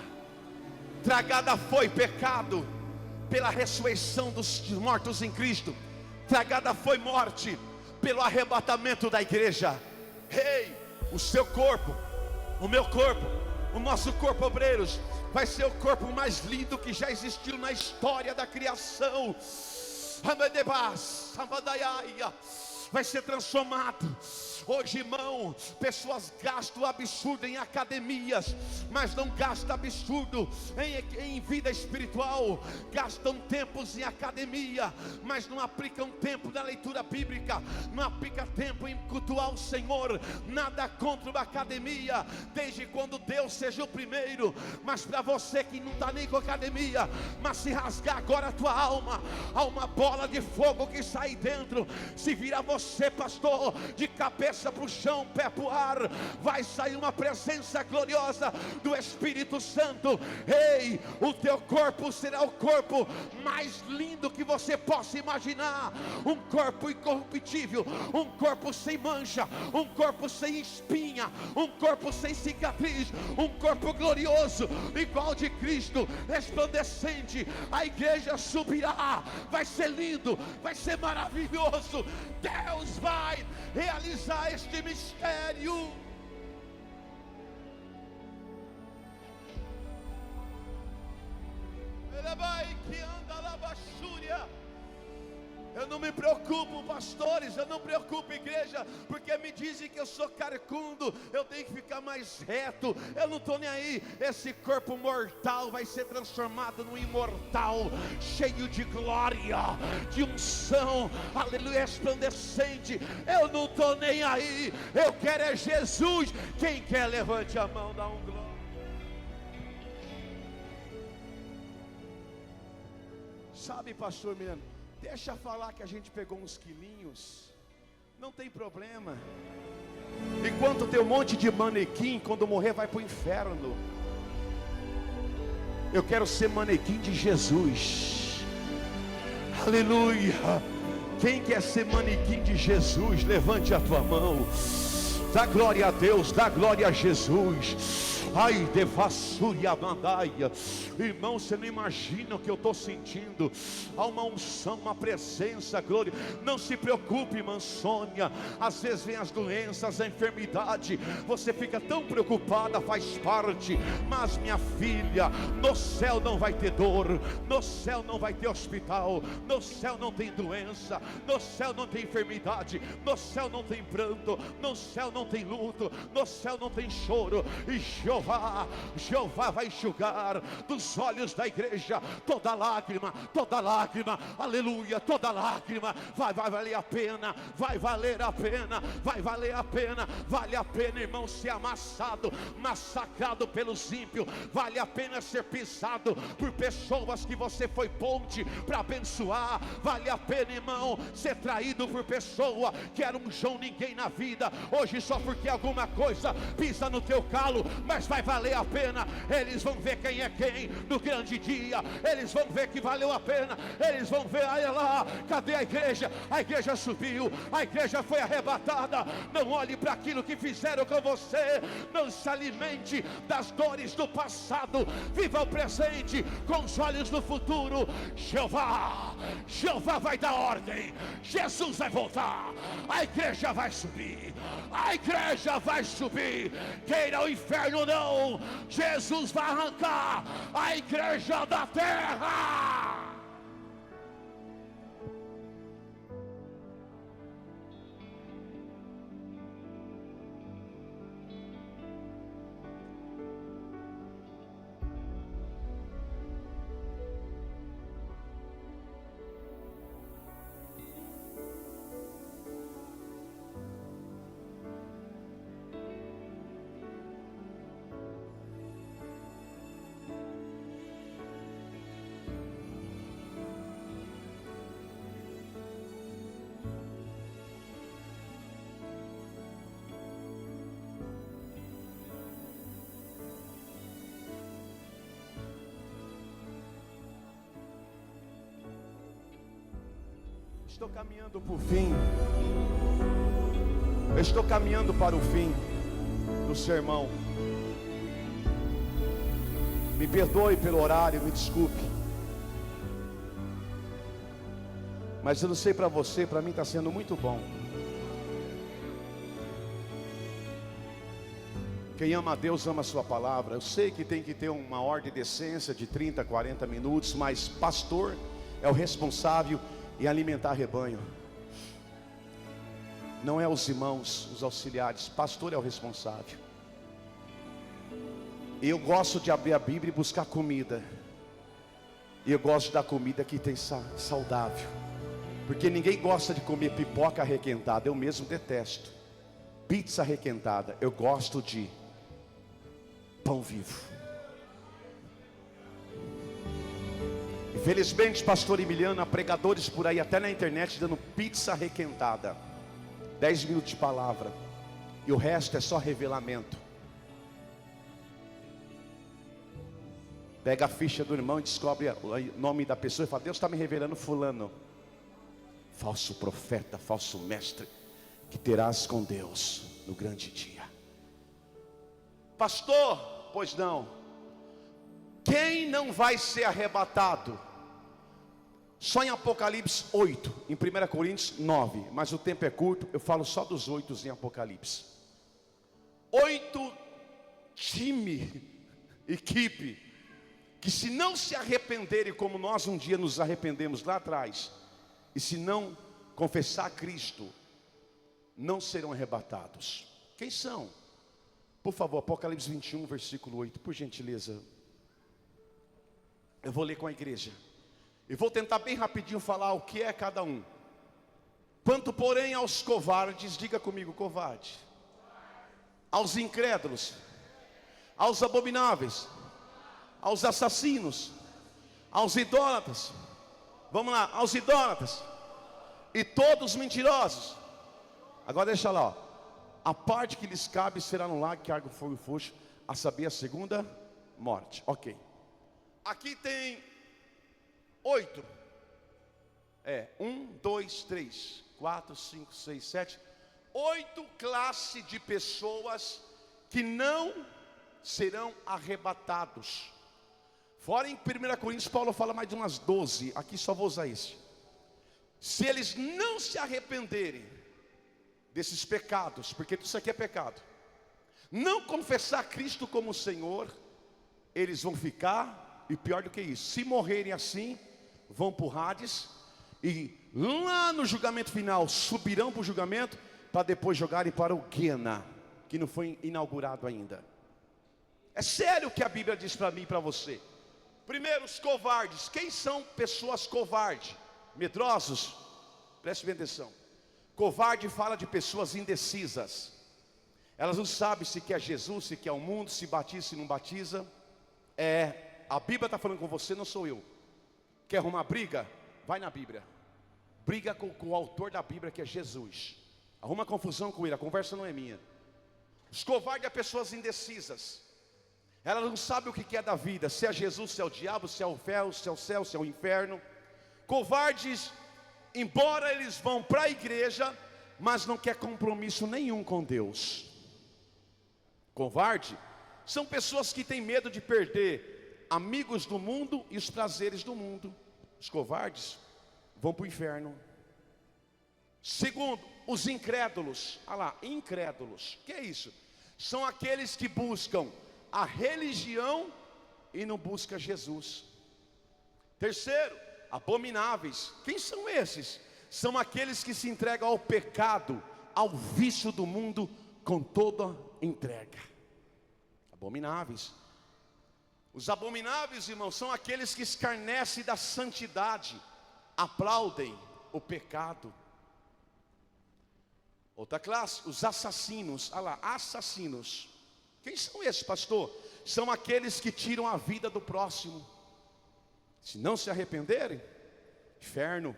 tragada foi pecado pela ressurreição dos mortos em Cristo, tragada foi morte pelo arrebatamento da igreja. Ei, o seu corpo, o meu corpo, o nosso corpo, obreiros, vai ser o corpo mais lindo que já existiu na história da criação. Vai ser transformado. Hoje, irmão, pessoas gastam absurdo em academias, mas não gastam absurdo em vida espiritual. Gastam tempos em academia, mas não aplicam tempo na leitura bíblica, não aplicam tempo em cultuar o Senhor. Nada contra uma academia, desde quando Deus seja o primeiro. Mas para você que não está nem com academia, mas se rasgar agora a tua alma, há uma bola de fogo que sai dentro. Se virar você, pastor, de cabeça para o chão, pé para o ar, vai sair uma presença gloriosa do Espírito Santo. Ei, o teu corpo será o corpo mais lindo que você possa imaginar. Um corpo incorruptível, um corpo sem mancha, um corpo sem espinha, um corpo sem cicatriz, um corpo glorioso, igual de Cristo, resplandecente. A igreja subirá, vai ser lindo, vai ser maravilhoso. Deus vai realizar este mistério. Ele vai que anda lá baixúria. Eu não me preocupo, pastores, eu não me preocupo, igreja, porque me dizem que eu sou caracundo, eu tenho que ficar mais reto. Eu não estou nem aí. Esse corpo mortal vai ser transformado no imortal, cheio de glória, de unção, aleluia, resplandecente. Eu não estou nem aí. Eu quero é Jesus. Quem quer, levante a mão, dá um glória. Sabe, pastor Miranda, deixa falar que a gente pegou uns quilinhos, não tem problema. Enquanto tem um monte de manequim, quando morrer vai para o inferno. Eu quero ser manequim de Jesus. Aleluia. Quem quer ser manequim de Jesus, levante a tua mão. Dá glória a Deus, dá glória a Jesus. Ai, devassuria mandaia. Irmão, você não imagina o que eu estou sentindo. Há uma unção, uma presença, glória. Não se preocupe, irmã Sônia. Às vezes vem as doenças, a enfermidade. Você fica tão preocupada, faz parte. Mas minha filha, no céu não vai ter dor. No céu não vai ter hospital. No céu não tem doença. No céu não tem enfermidade. No céu não tem pranto. No céu não tem luto. No céu não tem choro. E Jeová vai enxugar dos olhos da igreja toda lágrima, aleluia, toda lágrima. Vai valer a pena, vai valer a pena, vai valer a pena. Vale a pena, irmão, ser amassado, massacrado pelos ímpios. Vale a pena ser pisado por pessoas que você foi ponte para abençoar. Vale a pena, irmão, ser traído por pessoa que era um João ninguém na vida, hoje só porque alguma coisa pisa no teu calo. Mas vai valer a pena. Eles vão ver quem é quem no grande dia. Eles vão ver que valeu a pena. Eles vão ver, olha lá, cadê a igreja? A igreja subiu, a igreja foi arrebatada. Não olhe para aquilo que fizeram com você. Não se alimente das dores do passado. Viva o presente com os olhos no futuro. Jeová vai dar ordem. Jesus vai voltar. A igreja vai subir. A igreja vai subir. Queira o inferno não, Jesus vai arrancar a igreja da terra. Estou caminhando para o fim. Eu estou caminhando para o fim do sermão. Me perdoe pelo horário, me desculpe. Mas eu não sei para você, para mim está sendo muito bom. Quem ama a Deus ama a sua palavra. Eu sei que tem que ter uma ordem de decência de 30, 40 minutos, mas pastor é o responsável em alimentar rebanho. Não é os irmãos, os auxiliares. Pastor é o responsável. Eu gosto de abrir a Bíblia e buscar comida. E eu gosto da comida que tem saudável. Porque ninguém gosta de comer pipoca requentada. Eu mesmo detesto. Pizza requentada. Eu gosto de pão vivo. Infelizmente, pastor Emiliano, há pregadores por aí, até na internet, dando pizza requentada. 10 minutos de palavra. E o resto é só revelamento. Pega a ficha do irmão e descobre o nome da pessoa e fala: Deus está me revelando fulano. Falso profeta, falso mestre, que terás com Deus no grande dia. Pastor, pois não. Quem não vai ser arrebatado? Só em Apocalipse 8, em 1 Coríntios 9. Mas o tempo é curto, eu falo só dos 8 em Apocalipse. 8 equipe, que se não se arrependerem como nós um dia nos arrependemos lá atrás, e se não confessar Cristo, não serão arrebatados. Quem são? Por favor, Apocalipse 21, versículo 8, por gentileza. Eu vou ler com a igreja. E vou tentar bem rapidinho falar o que é cada um. Quanto, porém, aos covardes, diga comigo, covarde. Aos incrédulos, aos abomináveis, aos assassinos, aos idólatras. Vamos lá, aos idólatras e todos os mentirosos. Agora deixa lá, ó. A parte que lhes cabe será no lago que arde fogo e fogo, a saber, a segunda morte. Ok. Aqui tem 8. 1, 2, 3, 4, 5, 6, 7. 8 classes de pessoas que não serão arrebatados. Fora em 1 Coríntios, Paulo fala mais de umas 12. Aqui só vou usar esse. Se eles não se arrependerem desses pecados, porque isso aqui é pecado, não confessar Cristo como Senhor, eles vão ficar, e pior do que isso, se morrerem assim, vão para o Hades, e lá no julgamento final, subirão para o julgamento, para depois jogarem para o Guiana, que não foi inaugurado ainda. É sério o que a Bíblia diz para mim e para você. Primeiro, os covardes. Quem são pessoas covardes? Medrosos? Preste bem atenção. Covarde fala de pessoas indecisas. Elas não sabem se quer Jesus, se quer o mundo, se batiza, se não batiza. A Bíblia está falando com você, não sou eu. Quer arrumar briga? Vai na Bíblia. Briga com o autor da Bíblia, que é Jesus. Arruma confusão com ele, a conversa não é minha. Os covardes são pessoas indecisas. Elas não sabem o que é da vida, se é Jesus, se é o diabo, se é o ferro, se é o céu, se é o inferno. Covardes, embora eles vão para a igreja, mas não quer compromisso nenhum com Deus. Covarde são pessoas que têm medo de perder amigos do mundo e os prazeres do mundo. Os covardes vão para o inferno. Segundo, os incrédulos. Olha lá, incrédulos. O que é isso? São aqueles que buscam a religião e não buscam Jesus. Terceiro, abomináveis. Quem são esses? São aqueles que se entregam ao pecado, ao vício do mundo, com toda entrega. Abomináveis. Os abomináveis, irmãos, são aqueles que escarnecem da santidade, aplaudem o pecado. Outra classe, os assassinos. Olha lá, assassinos. Quem são esses, pastor? São aqueles que tiram a vida do próximo. Se não se arrependerem, inferno.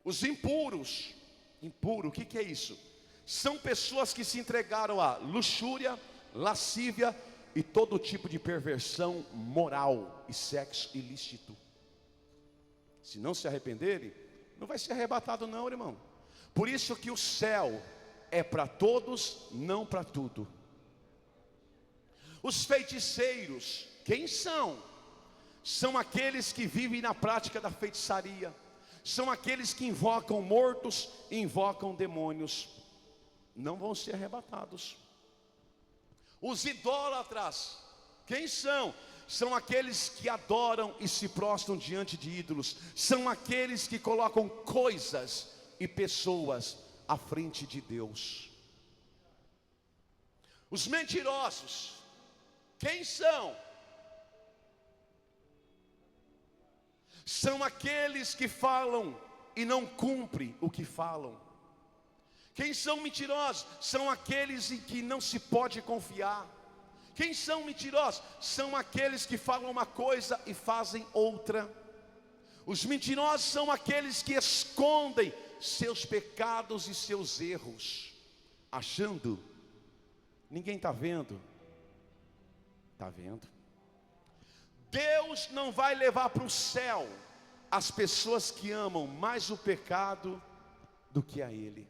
Os impuros. Impuro, o que é isso? São pessoas que se entregaram a luxúria, lascívia e todo tipo de perversão moral e sexo ilícito. Se não se arrependerem, não vai ser arrebatado não, irmão. Por isso que o céu é para todos, não para tudo. Os feiticeiros, quem são? São aqueles que vivem na prática da feitiçaria. São aqueles que invocam mortos e invocam demônios. Não vão ser arrebatados. Os idólatras, quem são? São aqueles que adoram e se prostram diante de ídolos. São aqueles que colocam coisas e pessoas à frente de Deus. Os mentirosos, quem são? São aqueles que falam e não cumprem o que falam. Quem são mentirosos? São aqueles em que não se pode confiar. Quem são mentirosos? São aqueles que falam uma coisa e fazem outra. Os mentirosos são aqueles que escondem seus pecados e seus erros, achando, ninguém está vendo. Está vendo? Deus não vai levar para o céu as pessoas que amam mais o pecado do que a Ele.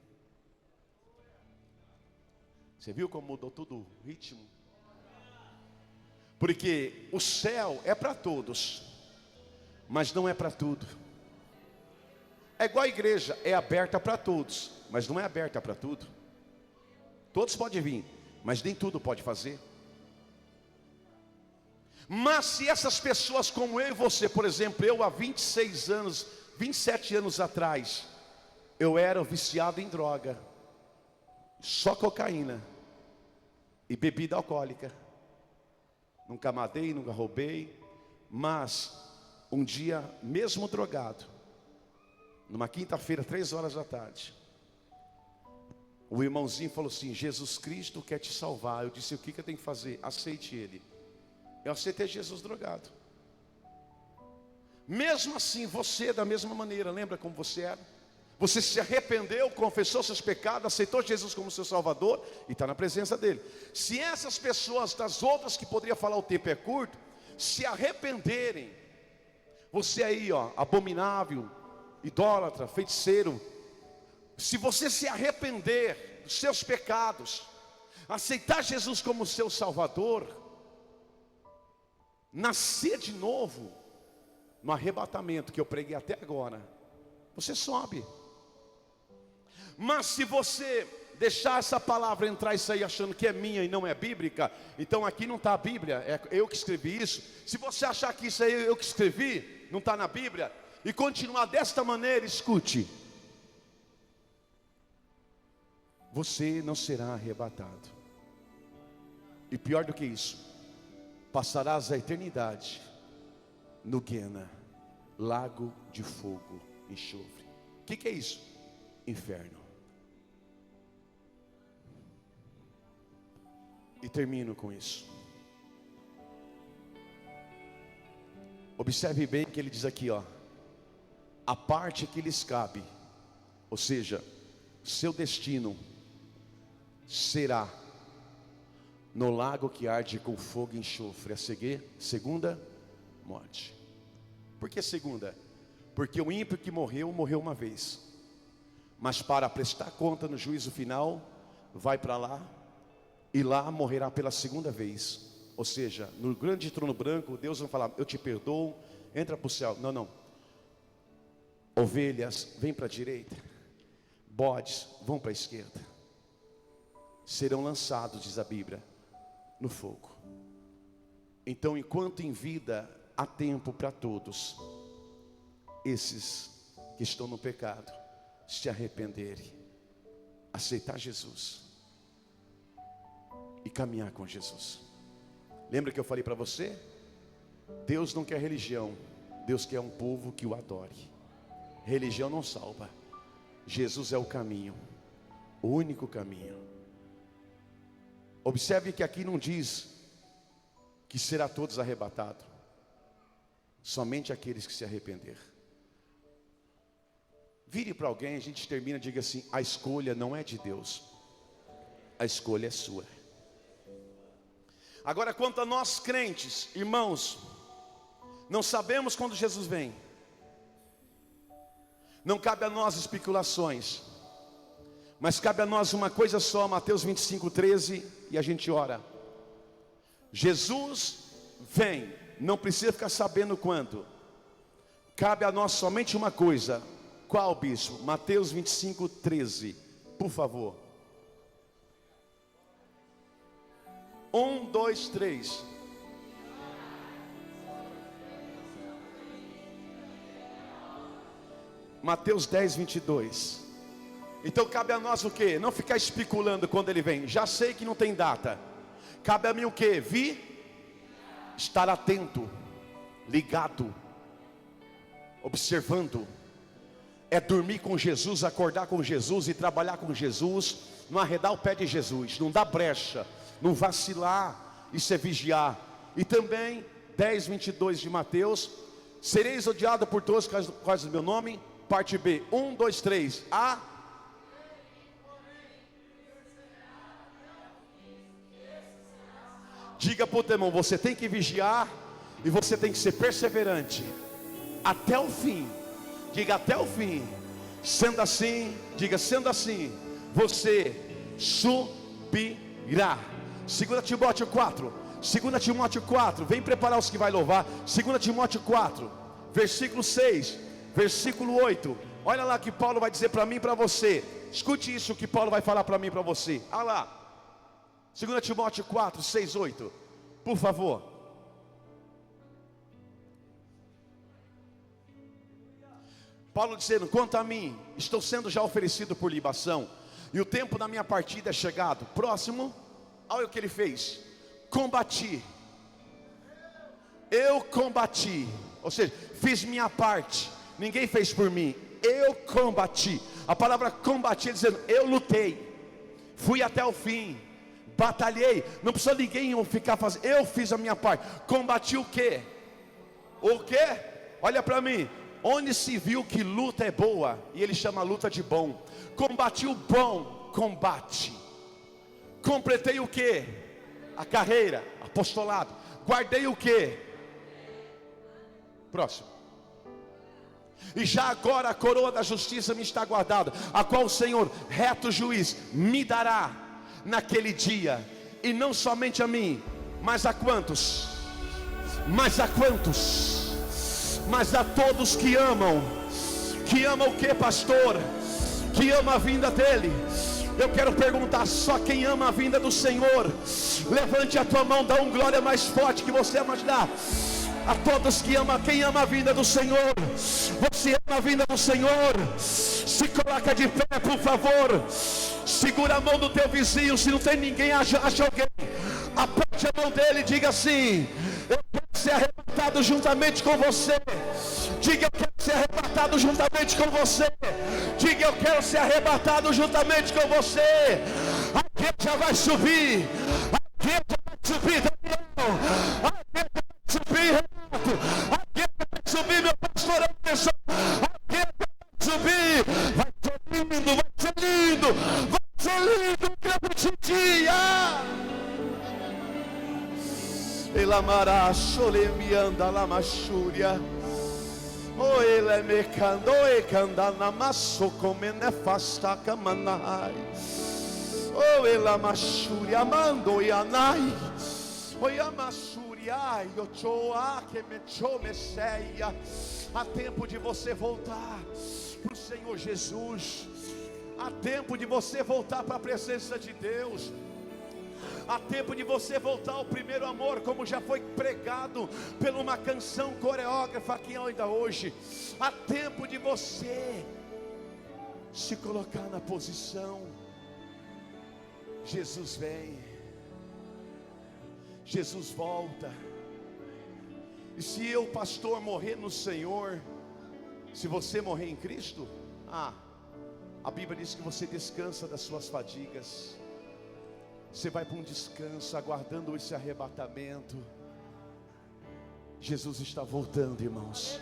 Você viu como mudou todo o ritmo? Porque o céu é para todos, mas não é para tudo. É igual a igreja, é aberta para todos, mas não é aberta para tudo. Todos podem vir, mas nem tudo pode fazer. Mas se essas pessoas como eu e você, por exemplo, eu há 26 anos, 27 anos atrás, eu era viciado em droga, só cocaína e bebida alcoólica. Nunca matei, nunca roubei, mas um dia, mesmo drogado, numa quinta-feira, 3 horas da tarde, o irmãozinho falou assim: Jesus Cristo quer te salvar. Eu disse: o que eu tenho que fazer? Aceite Ele. Eu aceitei Jesus drogado. Mesmo assim, você da mesma maneira, lembra como você era? Você se arrependeu, confessou seus pecados, aceitou Jesus como seu Salvador e está na presença dEle. Se essas pessoas, das outras que poderia falar o tempo é curto, se arrependerem, você aí, ó, abominável, idólatra, feiticeiro, se você se arrepender dos seus pecados, aceitar Jesus como seu Salvador, nascer de novo, no arrebatamento que eu preguei até agora, você sobe. Mas se você deixar essa palavra entrar e sair achando que é minha e não é bíblica, então aqui não está a Bíblia, é eu que escrevi isso. Se você achar que isso aí eu que escrevi, não está na Bíblia, e continuar desta maneira, escute: você não será arrebatado. E pior do que isso, passarás a eternidade no Guiana, lago de fogo e enxofre. O que é isso? Inferno. E termino com isso. Observe bem que ele diz aqui, ó: a parte que lhes cabe, ou seja, seu destino será no lago que arde com fogo e enxofre, a segunda morte. Por que segunda? Porque o ímpio que morreu, morreu uma vez, mas para prestar conta no juízo final, vai para lá, e lá morrerá pela segunda vez. Ou seja, no grande trono branco, Deus vai falar: eu te perdoo, entra para o céu. Não, não. Ovelhas, vem para a direita, bodes, vão para a esquerda. Serão lançados, diz a Bíblia, no fogo. Então, enquanto em vida há tempo para todos esses que estão no pecado se arrependerem, aceitar Jesus e caminhar com Jesus. Lembra que eu falei para você? Deus não quer religião, Deus quer um povo que o adore. Religião não salva, Jesus é o caminho, o único caminho. Observe que aqui não diz que será todos arrebatados, somente aqueles que se arrepender. Vire para alguém, a gente termina, diga assim: a escolha não é de Deus, a escolha é sua. Agora, quanto a nós crentes, irmãos, não sabemos quando Jesus vem. Não cabe a nós especulações, mas cabe a nós uma coisa só, Mateus 25:13, e a gente ora. Jesus vem, não precisa ficar sabendo quando. Cabe a nós somente uma coisa. Qual, bispo? Mateus 25:13, por favor. 1, 2, 3. Mateus 10:22. Então cabe a nós o quê? Não ficar especulando quando ele vem. Já sei que não tem data. Cabe a mim o quê? Estar atento, ligado, observando. É dormir com Jesus, acordar com Jesus e trabalhar com Jesus. Não arredar o pé de Jesus, não dar brecha, não vacilar, isso é vigiar. E também 10:22 de Mateus: sereis odiados por todos por causa do meu nome. Parte B, 1, 2, 3. Diga para o teu irmão: você tem que vigiar e você tem que ser perseverante até o fim. Diga: até o fim. Sendo assim, diga: sendo assim, você subirá. 2 Timóteo 4. 2 Timóteo 4. Vem preparar os que vai louvar. 2 Timóteo 4, versículo 6, versículo 8. Olha lá que Paulo vai dizer para mim e para você. Escute isso que Paulo vai falar para mim e para você. Olha lá. 2 Timóteo 4, 6, 8. Por favor. Paulo dizendo: quanto a mim, estou sendo já oferecido por libação, e o tempo da minha partida é chegado. Próximo, olha o que ele fez: combati. Eu combati, ou seja, fiz minha parte. Ninguém fez por mim, eu combati. A palavra combati é dizendo: eu lutei, fui até o fim, batalhei. Não precisa ninguém ficar fazendo, eu fiz a minha parte. Combati o quê? O quê? Olha para mim. Onde se viu que luta é boa, e ele chama a luta de bom. Combati o bom combate. Completei o quê? A carreira, apostolado. Guardei o quê? Próximo. E já agora a coroa da justiça me está guardada, a qual o Senhor, reto juiz, me dará naquele dia. E não somente a mim, mas a quantos? Mas a quantos? Mas a todos que amam. Que ama o que, pastor? Que ama a vinda dele. Eu quero perguntar: só quem ama a vinda do Senhor, levante a tua mão, dá um glória mais forte que você imaginar. A todos que amam, quem ama a vinda do Senhor, você ama a vinda do Senhor, se coloca de pé, por favor. Segura a mão do teu vizinho, se não tem ninguém, acha alguém, aperte a mão dele e diga assim: eu quero ser arrebatado juntamente com você. Diga: eu quero ser arrebatado juntamente com você. Diga: eu quero ser arrebatado juntamente com você. A igreja vai subir, a igreja vai subir, Daniel. A igreja vai subir, Renato. A igreja vai subir, meu pastor Anderson. A igreja vai subir. Vai ser lindo, vai ser lindo, vai ser lindo, grande dia. Elamara solemianda lamachúria. O ele me cando e canda na masso come ne fasta camanai. O elamachúria mando e anai. O yamachúria e o choa que me chome ceia. Há tempo de você voltar para o Senhor Jesus. Há tempo de você voltar para a presença de Deus. Há tempo de você voltar ao primeiro amor, como já foi pregado por uma canção coreógrafa aqui ainda hoje. Há tempo de você se colocar na posição. Jesus vem, Jesus volta. E se eu, pastor, morrer no Senhor, se você morrer em Cristo, a Bíblia diz que você descansa das suas fadigas. Você vai para um descanso, aguardando esse arrebatamento. Jesus está voltando, irmãos.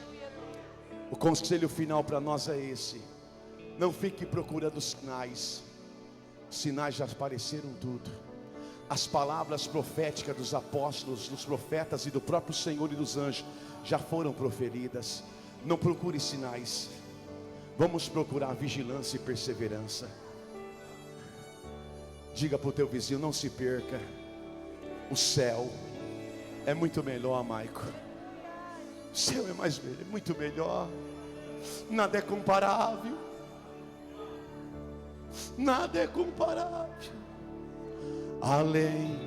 O conselho final para nós é esse: não fique procurando sinais. Os sinais já apareceram tudo. As palavras proféticas dos apóstolos, dos profetas e do próprio Senhor e dos anjos já foram proferidas. Não procure sinais. Vamos procurar vigilância e perseverança. Diga para o teu vizinho: não se perca. O céu é muito melhor, Maico. O céu é muito melhor. Nada é comparável. Nada é comparável. Além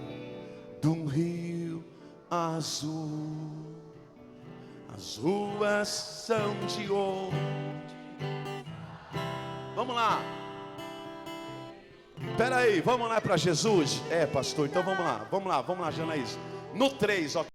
de um rio azul, as ruas são de ouro. Vamos lá. Espera aí, vamos lá para Jesus? É, pastor, então vamos lá, Janaís. No 3, ó.